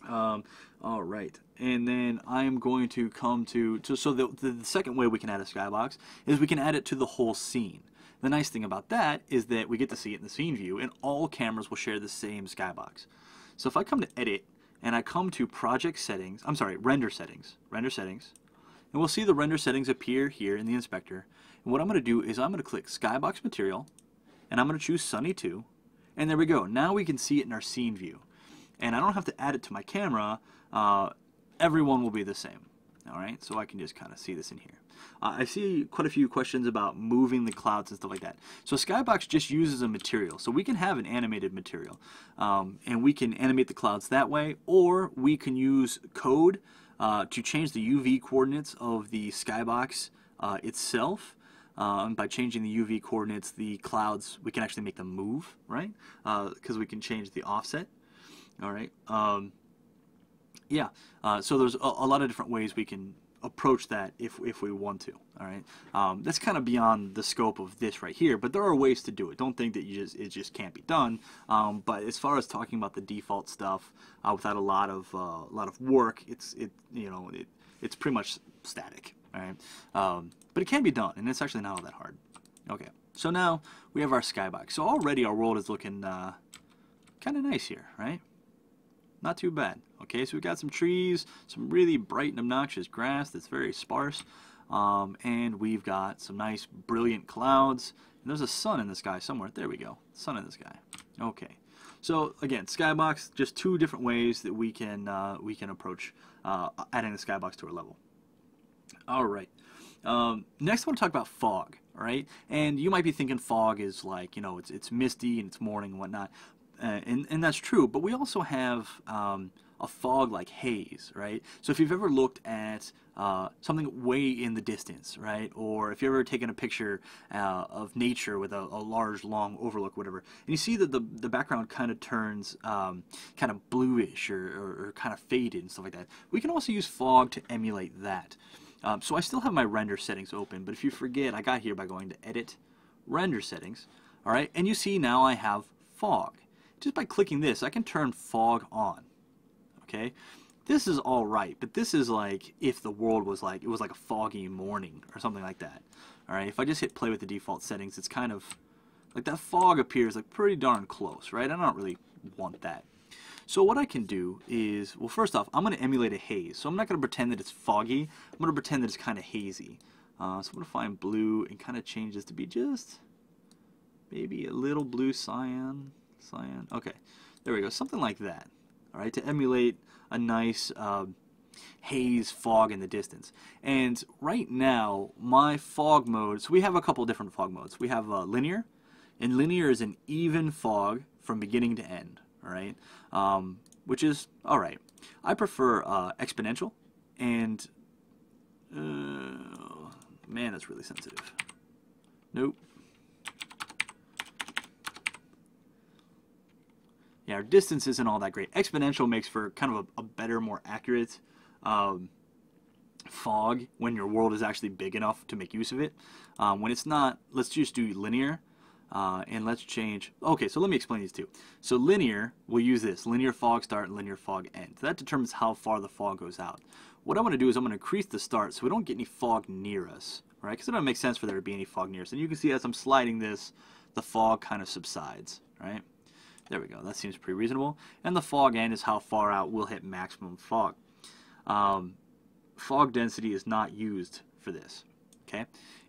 All right. And then I'm going to come to so the second way we can add a skybox is we can add it to the whole scene. The nice thing about that is that we get to see it in the scene view, and all cameras will share the same skybox. So if I come to Edit, and I come to Project Settings, Render Settings, and we'll see the render settings appear here in the inspector. And what I'm going to do is I'm going to click Skybox Material, and I'm going to choose Sunny 2, and there we go. Now we can see it in our scene view. And I don't have to add it to my camera. Everyone will be the same. All right, so I can just kind of see this in here. I see quite a few questions about moving the clouds and stuff like that. So Skybox just uses a material. So we can have an animated material, and we can animate the clouds that way, or we can use code to change the UV coordinates of the skybox itself. By changing the UV coordinates, the clouds, we can actually make them move, right? Because we can change the offset. All right. Yeah, so there's a lot of different ways we can approach that if we want to. All right, that's kind of beyond the scope of this right here, but there are ways to do it. Don't think that it just can't be done. But as far as talking about the default stuff without a lot of work, it's pretty much static. All right, but it can be done, and it's actually not all that hard. Okay, so now we have our skybox. So already our world is looking kind of nice here, right? Not too bad. Okay, so we've got some trees, some really bright and obnoxious grass that's very sparse, and we've got some nice brilliant clouds, and there's a sun in the sky somewhere. There we go, sun in the sky. Okay, so again, skybox, just two different ways that we can approach adding the skybox to our level. All right, next I want to talk about fog. All right, and you might be thinking fog is like, it's misty and it's morning and whatnot. And that's true, but we also have a fog like haze, right? So if you've ever looked at something way in the distance, right? Or if you've ever taken a picture of nature with a large, long overlook, whatever, and you see that the background kind of turns kind of bluish or kind of faded and stuff like that, we can also use fog to emulate that. So I still have my render settings open, but if you forget, I got here by going to Edit, Render Settings, all right? And you see now I have fog. Just by clicking this, I can turn fog on. Okay, this is all right, but this is like if the world was like, it was like a foggy morning or something like that. All right, if I just hit play with the default settings, it's kind of like that fog appears like pretty darn close, right? I don't really want that. So what I can do is, well, first off, I'm going to emulate a haze. So I'm not going to pretend that it's foggy. I'm going to pretend that it's kind of hazy. So I'm going to find blue and kind of change this to be just maybe a little blue cyan. Okay, there we go, something like that. All right, to emulate a nice haze fog in the distance. And right now, my fog mode, so we have a couple different fog modes. We have linear, and linear is an even fog from beginning to end. All right, which is all right. I prefer exponential, and man, that's really sensitive. Nope. Yeah, our distance isn't all that great. Exponential makes for kind of a better, more accurate fog when your world is actually big enough to make use of it. When it's not, let's just do linear, and let's change. Okay, so let me explain these two. So linear, we'll use this, linear fog start and linear fog end. So that determines how far the fog goes out. What I want to do is I'm going to increase the start so we don't get any fog near us, right? Because it doesn't make sense for there to be any fog near us. And you can see as I'm sliding this, the fog kind of subsides, right? There we go, that seems pretty reasonable. And the fog end is how far out we'll hit maximum fog. Fog density is not used for this, okay?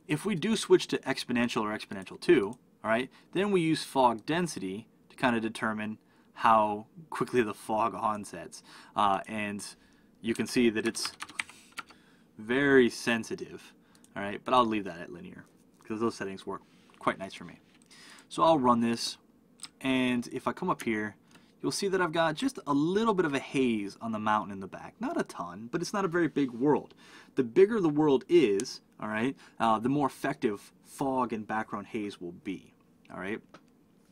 If we do switch to exponential or exponential 2, all right, then we use fog density to kind of determine how quickly the fog onsets. And you can see that it's very sensitive, all right, but I'll leave that at linear because those settings work quite nice for me. So I'll run this. And if I come up here, you'll see that I've got just a little bit of a haze on the mountain in the back. Not a ton, but it's not a very big world. The bigger the world is, all right, the more effective fog and background haze will be, all right?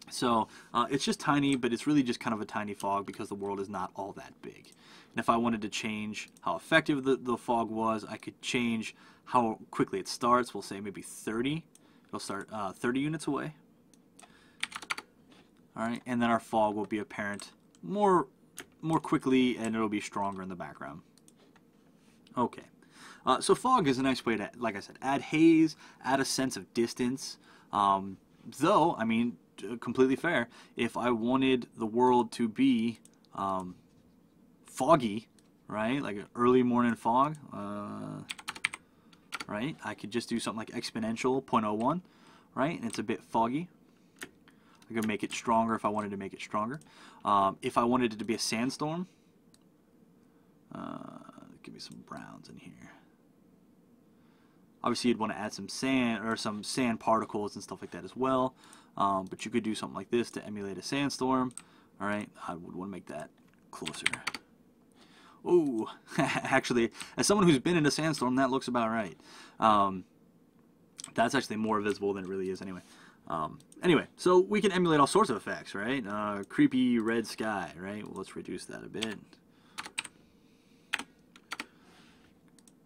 So it's just tiny, but it's really just kind of a tiny fog because the world is not all that big. And if I wanted to change how effective the fog was, I could change how quickly it starts. We'll say maybe 30. It'll start 30 units away. All right, and then our fog will be apparent more quickly, and it'll be stronger in the background. Okay, so fog is a nice way to, like I said, add haze, add a sense of distance. Though, I mean, completely fair, if I wanted the world to be foggy, right, like an early morning fog, right, I could just do something like exponential 0.01, right, and it's a bit foggy. I could make it stronger if I wanted to make it stronger. If I wanted it to be a sandstorm, give me some browns in here. Obviously, you'd want to add some sand or some sand particles and stuff like that as well. But you could do something like this to emulate a sandstorm. All right, I would want to make that closer. Oh, actually, as someone who's been in a sandstorm, that looks about right. That's actually more visible than it really is anyway. Anyway, so we can emulate all sorts of effects, right? Creepy red sky, right? Well, let's reduce that a bit.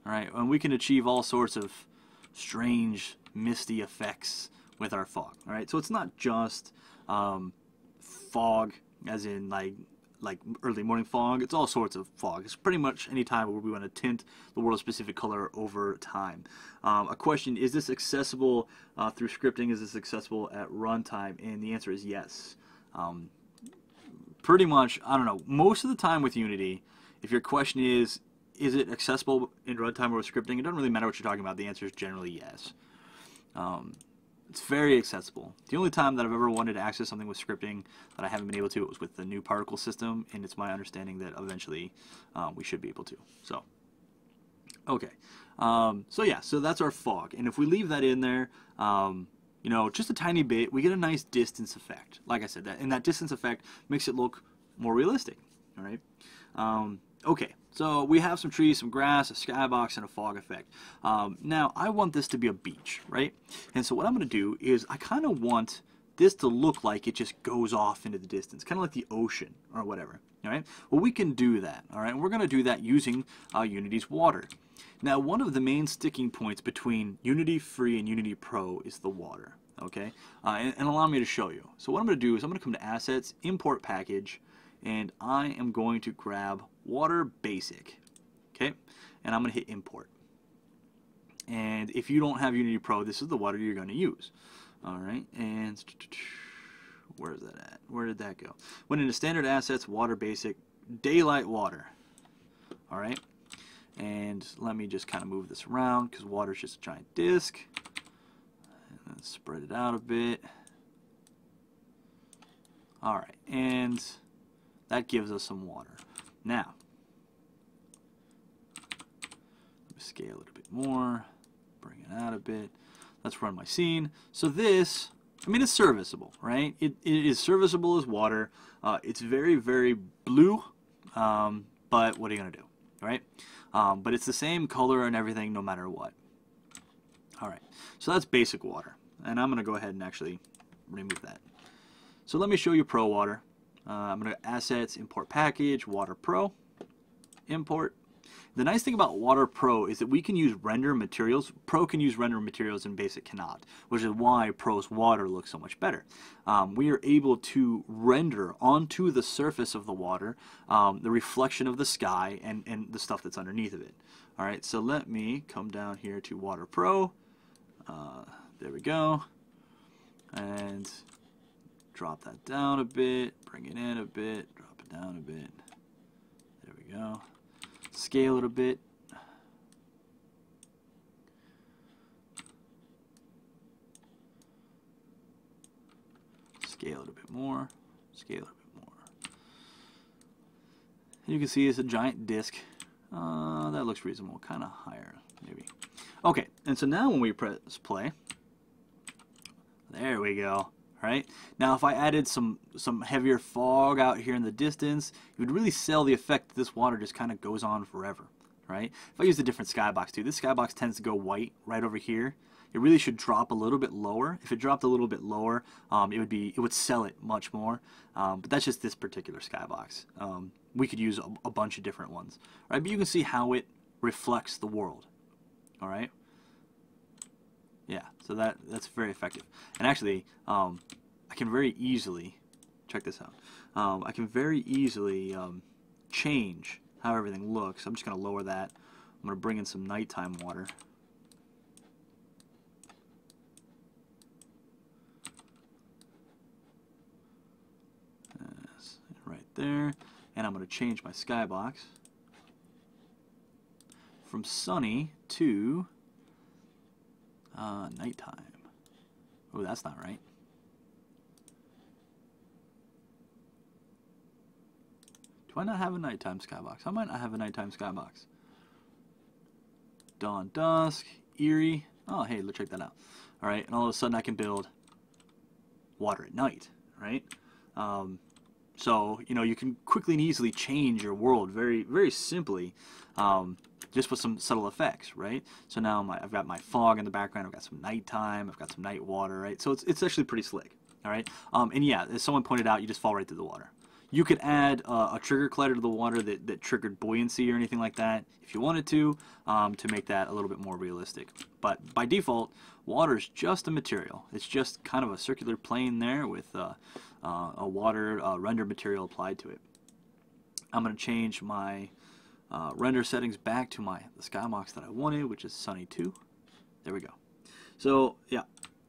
All right, and we can achieve all sorts of strange, misty effects with our fog. All right, so it's not just fog, as in like early morning fog. It's all sorts of fog. It's pretty much any time where we want to tint the world a specific color over time. A question: is this accessible through scripting? Is this accessible at runtime? And the answer is yes. Pretty much, I don't know. Most of the time with Unity, if your question is it accessible in runtime or with scripting, it doesn't really matter what you're talking about. The answer is generally yes. It's very accessible. The only time that I've ever wanted to access something with scripting that I haven't been able to, it was with the new particle system, and it's my understanding that eventually we should be able to. So, okay. So yeah, so that's our fog. And if we leave that in there, you know, just a tiny bit, we get a nice distance effect. Like I said, that distance effect makes it look more realistic. All right. Okay, so we have some trees, some grass, a skybox, and a fog effect. Now, I want this to be a beach, right? And so what I'm going to do is I kind of want this to look like it just goes off into the distance, kind of like the ocean or whatever, all right? Well, we can do that, all right? And we're going to do that using Unity's water. Now, one of the main sticking points between Unity Free and Unity Pro is the water, okay? And allow me to show you. So what I'm going to do is I'm going to come to Assets, Import Package, and I am going to grab Water Basic, okay? And I'm going to hit Import. And if you don't have Unity Pro, this is the water you're going to use. All right, and where is that at? Where did that go? Went into Standard Assets, Water Basic, Daylight Water. All right, and let me just kind of move this around because water is just a giant disk. And then spread it out a bit. All right, and that gives us some water. Now, let me scale it a bit more, bring it out a bit. Let's run my scene. So this, I mean, it's serviceable, right? It is serviceable as water. It's very, very blue, but what are you going to do, right? But it's the same color and everything no matter what. All right, so that's basic water. And I'm going to go ahead and actually remove that. So let me show you Pro Water. I'm going to Assets, Import Package, Water Pro, Import. The nice thing about Water Pro is that we can use render materials. Pro can use render materials and Basic cannot, which is why Pro's water looks so much better. We are able to render onto the surface of the water the reflection of the sky and the stuff that's underneath of it. All right, so let me come down here to Water Pro. There we go. And drop that down a bit, bring it in a bit, drop it down a bit. There we go. Scale it a bit. Scale it a bit more. Scale it a bit more. And you can see it's a giant disk. That looks reasonable. Kind of higher, maybe. Okay, and so now when we press play, there we go. Right? Now if I added some heavier fog out here in the distance, it would really sell the effect that this water just kind of goes on forever. Right? If I use a different skybox too, this skybox tends to go white right over here. It really should drop a little bit lower. If it dropped a little bit lower, it would sell it much more. But that's just this particular skybox. We could use a bunch of different ones. Right? But you can see how it reflects the world. All right? Yeah, so that's very effective. And actually, I can very easily, check this out, I can very easily change how everything looks. I'm just going to lower that. I'm going to bring in some nighttime water. Right there. And I'm going to change my skybox from sunny to nighttime. Oh, that's not right. Do I not have a nighttime skybox? I might not have a nighttime skybox. dawn, dusk, eerie. Oh, hey, let's check that out. All right, and all of a sudden I can build water at night, right? So, you know, you can quickly and easily change your world very, very simply, just with some subtle effects, right? So now I've got my fog in the background, I've got some nighttime, I've got some night water, right? So it's actually pretty slick, all right? And yeah, as someone pointed out, you just fall right through the water. You could add a trigger collider to the water that triggered buoyancy or anything like that if you wanted to make that a little bit more realistic. But by default, water is just a material. It's just kind of a circular plane there with a water render material applied to it. I'm going to change my render settings back to the skybox that I wanted, which is Sunny 2. There we go. So yeah,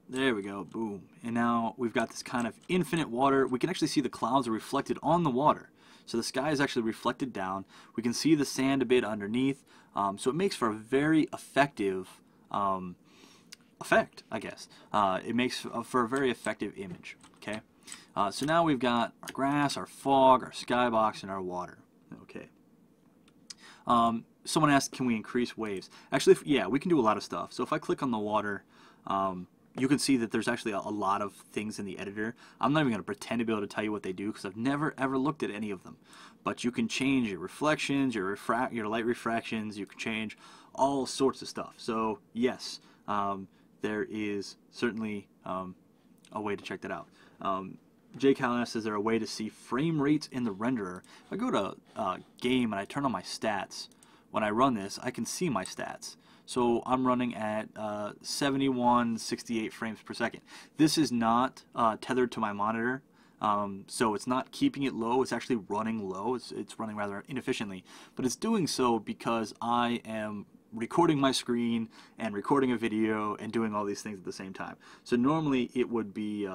there we go, boom. And now we've got this kind of infinite water. We can actually see the clouds are reflected on the water. So the sky is actually reflected down. We can see the sand a bit underneath. So it makes for a very effective effect, I guess. It makes for a very effective image, okay? So now we've got our grass, our fog, our skybox, and our water, okay? Someone asked, can we increase waves? Actually, yeah, we can do a lot of stuff. So if I click on the water, you can see that there's actually a lot of things in the editor. I'm not even going to pretend to be able to tell you what they do because I've never ever looked at any of them. But you can change your reflections, your light refractions. You can change all sorts of stuff. So yes, there is certainly a way to check that out. Jake Callan says, is there a way to see frame rates in the renderer? If I go to game and I turn on my stats, when I run this, I can see my stats. So I'm running at 7168 frames per second. This is not tethered to my monitor, so it's not keeping it low. It's actually running low. It's running rather inefficiently, but it's doing so because I am recording my screen and recording a video and doing all these things at the same time. So normally it would be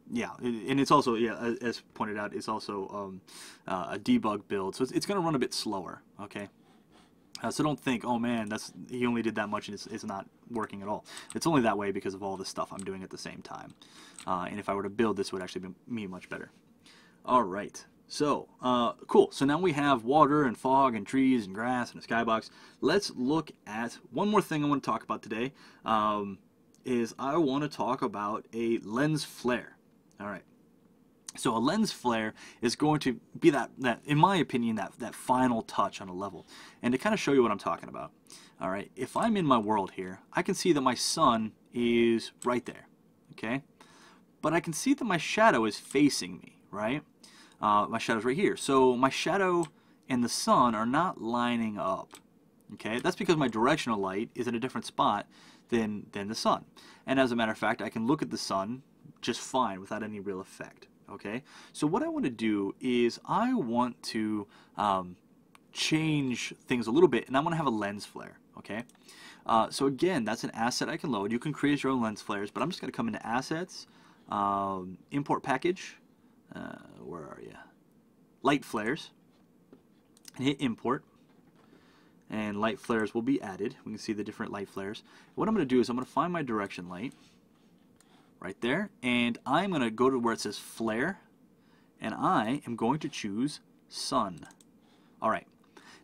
yeah, and it's also, yeah, as pointed out, it's also a debug build, so it's going to run a bit slower, okay? So don't think, oh man, he only did that much and it's not working at all. It's only that way because of all the stuff I'm doing at the same time. And if I were to build this, it would actually be much better. All right, so cool. So now we have water and fog and trees and grass and a skybox. Let's look at one more thing I want to talk about today. Is I want to talk about a lens flare. All right. So a lens flare is going to be that in my opinion, that final touch on a level. And to kind of show you what I'm talking about. All right. If I'm in my world here, I can see that my sun is right there. Okay. But I can see that my shadow is facing me, right? My shadow's right here. So my shadow and the sun are not lining up. Okay. That's because my directional light is in a different spot than the sun. And as a matter of fact, I can look at the sun just fine without any real effect. Okay, so what I want to do is I want to change things a little bit, and I want to have a lens flare. Okay, so again, that's an asset I can load. You can create your own lens flares, but I'm just going to come into Assets, Import Package. Where are you? Light flares, and hit Import. And light flares will be added. We can see the different light flares. What I'm going to do is I'm going to find my direction light right there, and I'm going to go to where it says flare, and I am going to choose sun. Alright,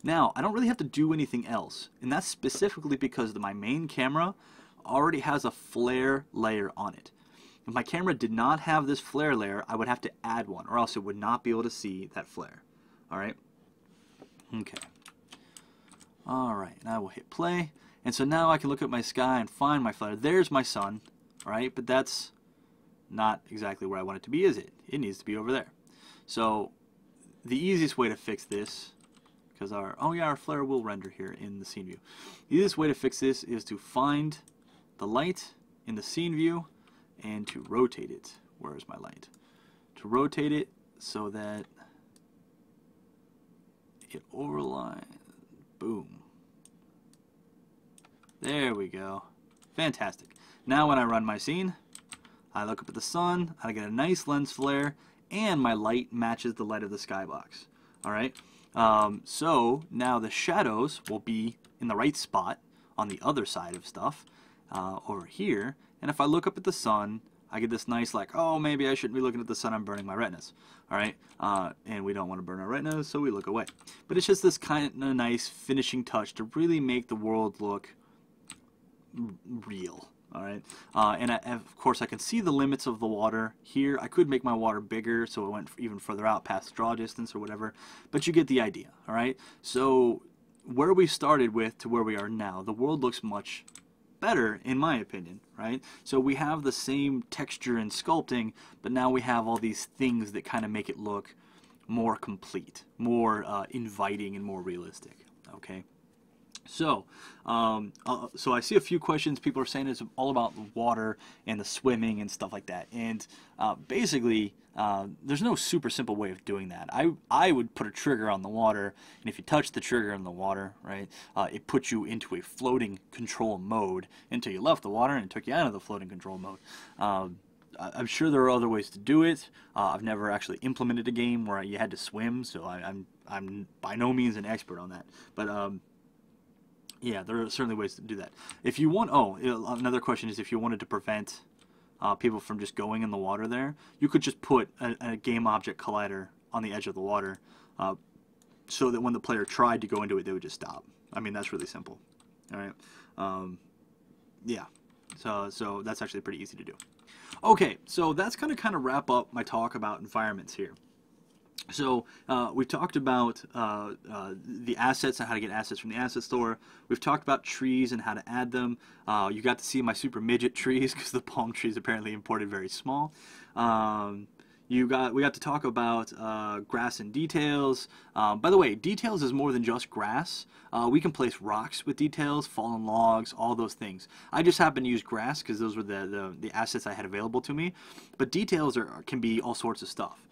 now I don't really have to do anything else, and that's specifically because my main camera already has a flare layer on it. If my camera did not have this flare layer, I would have to add one, or else it would not be able to see that flare. Alright, okay. Alright, and I will hit play, and so now I can look at my sky and find my flare. There's my sun. Right, but that's not exactly where I want it to be, is it? It needs to be over there. So the easiest way to fix this, because our flare will render here in the scene view. The easiest way to fix this is to find the light in the scene view and to rotate it. Where is my light? To rotate it so that it overlines. Boom. There we go. Fantastic. Now when I run my scene, I look up at the sun, I get a nice lens flare, and my light matches the light of the skybox. Alright, so now the shadows will be in the right spot on the other side of stuff, over here, and if I look up at the sun, I get this nice like, oh, maybe I shouldn't be looking at the sun, I'm burning my retinas. All right, and we don't want to burn our retinas, so we look away. But it's just this kind of nice finishing touch to really make the world look real. All right, and of course I can see the limits of the water here. I could make my water bigger so it went even further out past draw distance or whatever, but you get the idea. All right, so where we started with to where we are now, the world looks much better in my opinion, right? So we have the same texture and sculpting, but now we have all these things that kind of make it look more complete, more inviting and more realistic. Okay, so so I see a few questions. People are saying it's all about the water and the swimming and stuff like that, and basically there's no super simple way of doing that. I would put a trigger on the water, and if you touch the trigger in the water, right, it puts you into a floating control mode until you left the water and it took you out of the floating control mode. I'm sure there are other ways to do it. I've never actually implemented a game where you had to swim, so I'm by no means an expert on that. But yeah, there are certainly ways to do that. If you want, another question is if you wanted to prevent people from just going in the water there, you could just put a game object collider on the edge of the water so that when the player tried to go into it, they would just stop. I mean, that's really simple. All right. Yeah. So that's actually pretty easy to do. Okay, so that's going to kind of wrap up my talk about environments here. So we've talked about the assets and how to get assets from the asset store. We've talked about trees and how to add them. You got to see my super midget trees because the palm trees apparently imported very small. We got to talk about grass and details. By the way, details is more than just grass. We can place rocks with details, fallen logs, all those things. I just happened to use grass because those were the assets I had available to me. But details can be all sorts of stuff.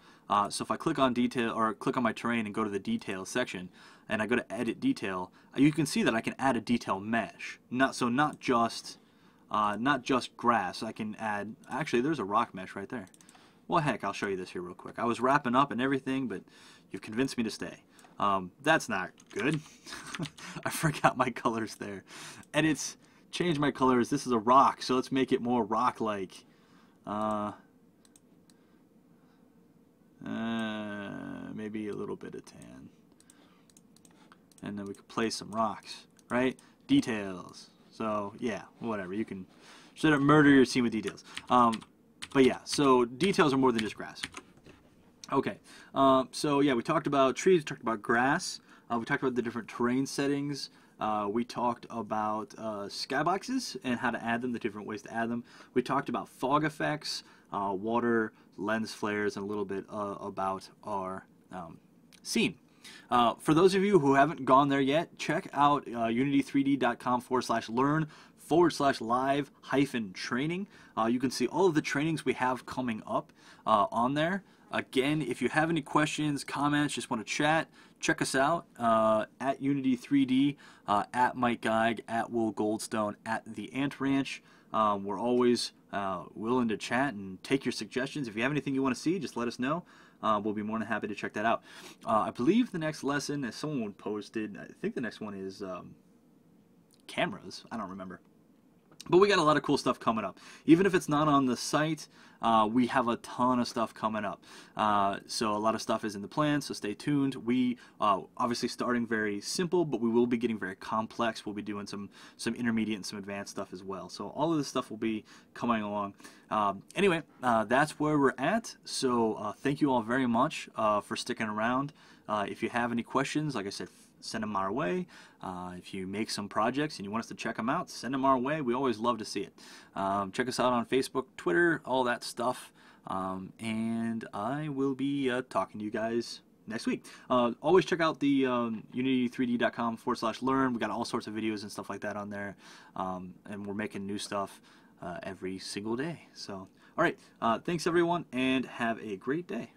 So if I click on detail or click on my terrain and go to the details section and I go to edit detail, you can see that I can add a detail mesh. Not just grass. I can add, actually there's a rock mesh right there. Well, heck, I'll show you this here real quick. I was wrapping up and everything, but you've convinced me to stay. That's not good. I forgot my colors there. And it's changed my colors. This is a rock, so let's make it more rock-like. Maybe a little bit of tan. And then we could place some rocks, right? Details. So, yeah, whatever. You can straight up murder your scene with details. But yeah, so details are more than just grass. Okay, so yeah, we talked about trees, we talked about grass, we talked about the different terrain settings, we talked about skyboxes and how to add them, the different ways to add them. We talked about fog effects, water, lens flares, and a little bit about our scene. For those of you who haven't gone there yet, check out unity3d.com/learn/live-training. You can see all of the trainings we have coming up on there. Again, if you have any questions, comments, just want to chat, check us out at Unity3D, at Mike Geig, at Will Goldstone, at The Ant Ranch. We're always willing to chat and take your suggestions. If you have anything you want to see, just let us know. We'll be more than happy to check that out. I believe the next lesson, as someone posted, I think the next one is cameras. I don't remember. But we got a lot of cool stuff coming up. Even if it's not on the site, we have a ton of stuff coming up. So a lot of stuff is in the plan, so stay tuned. We obviously starting very simple, but we will be getting very complex. We'll be doing some intermediate and some advanced stuff as well. So all of this stuff will be coming along. Anyway, that's where we're at. So thank you all very much for sticking around. If you have any questions, like I said, send them our way. If you make some projects and you want us to check them out, send them our way. We always love to see it. Check us out on Facebook, Twitter, all that stuff. And I will be talking to you guys next week. Always check out the unity3d.com/learn. We got all sorts of videos and stuff like that on there. And we're making new stuff every single day. So, all right. Thanks, everyone, and have a great day.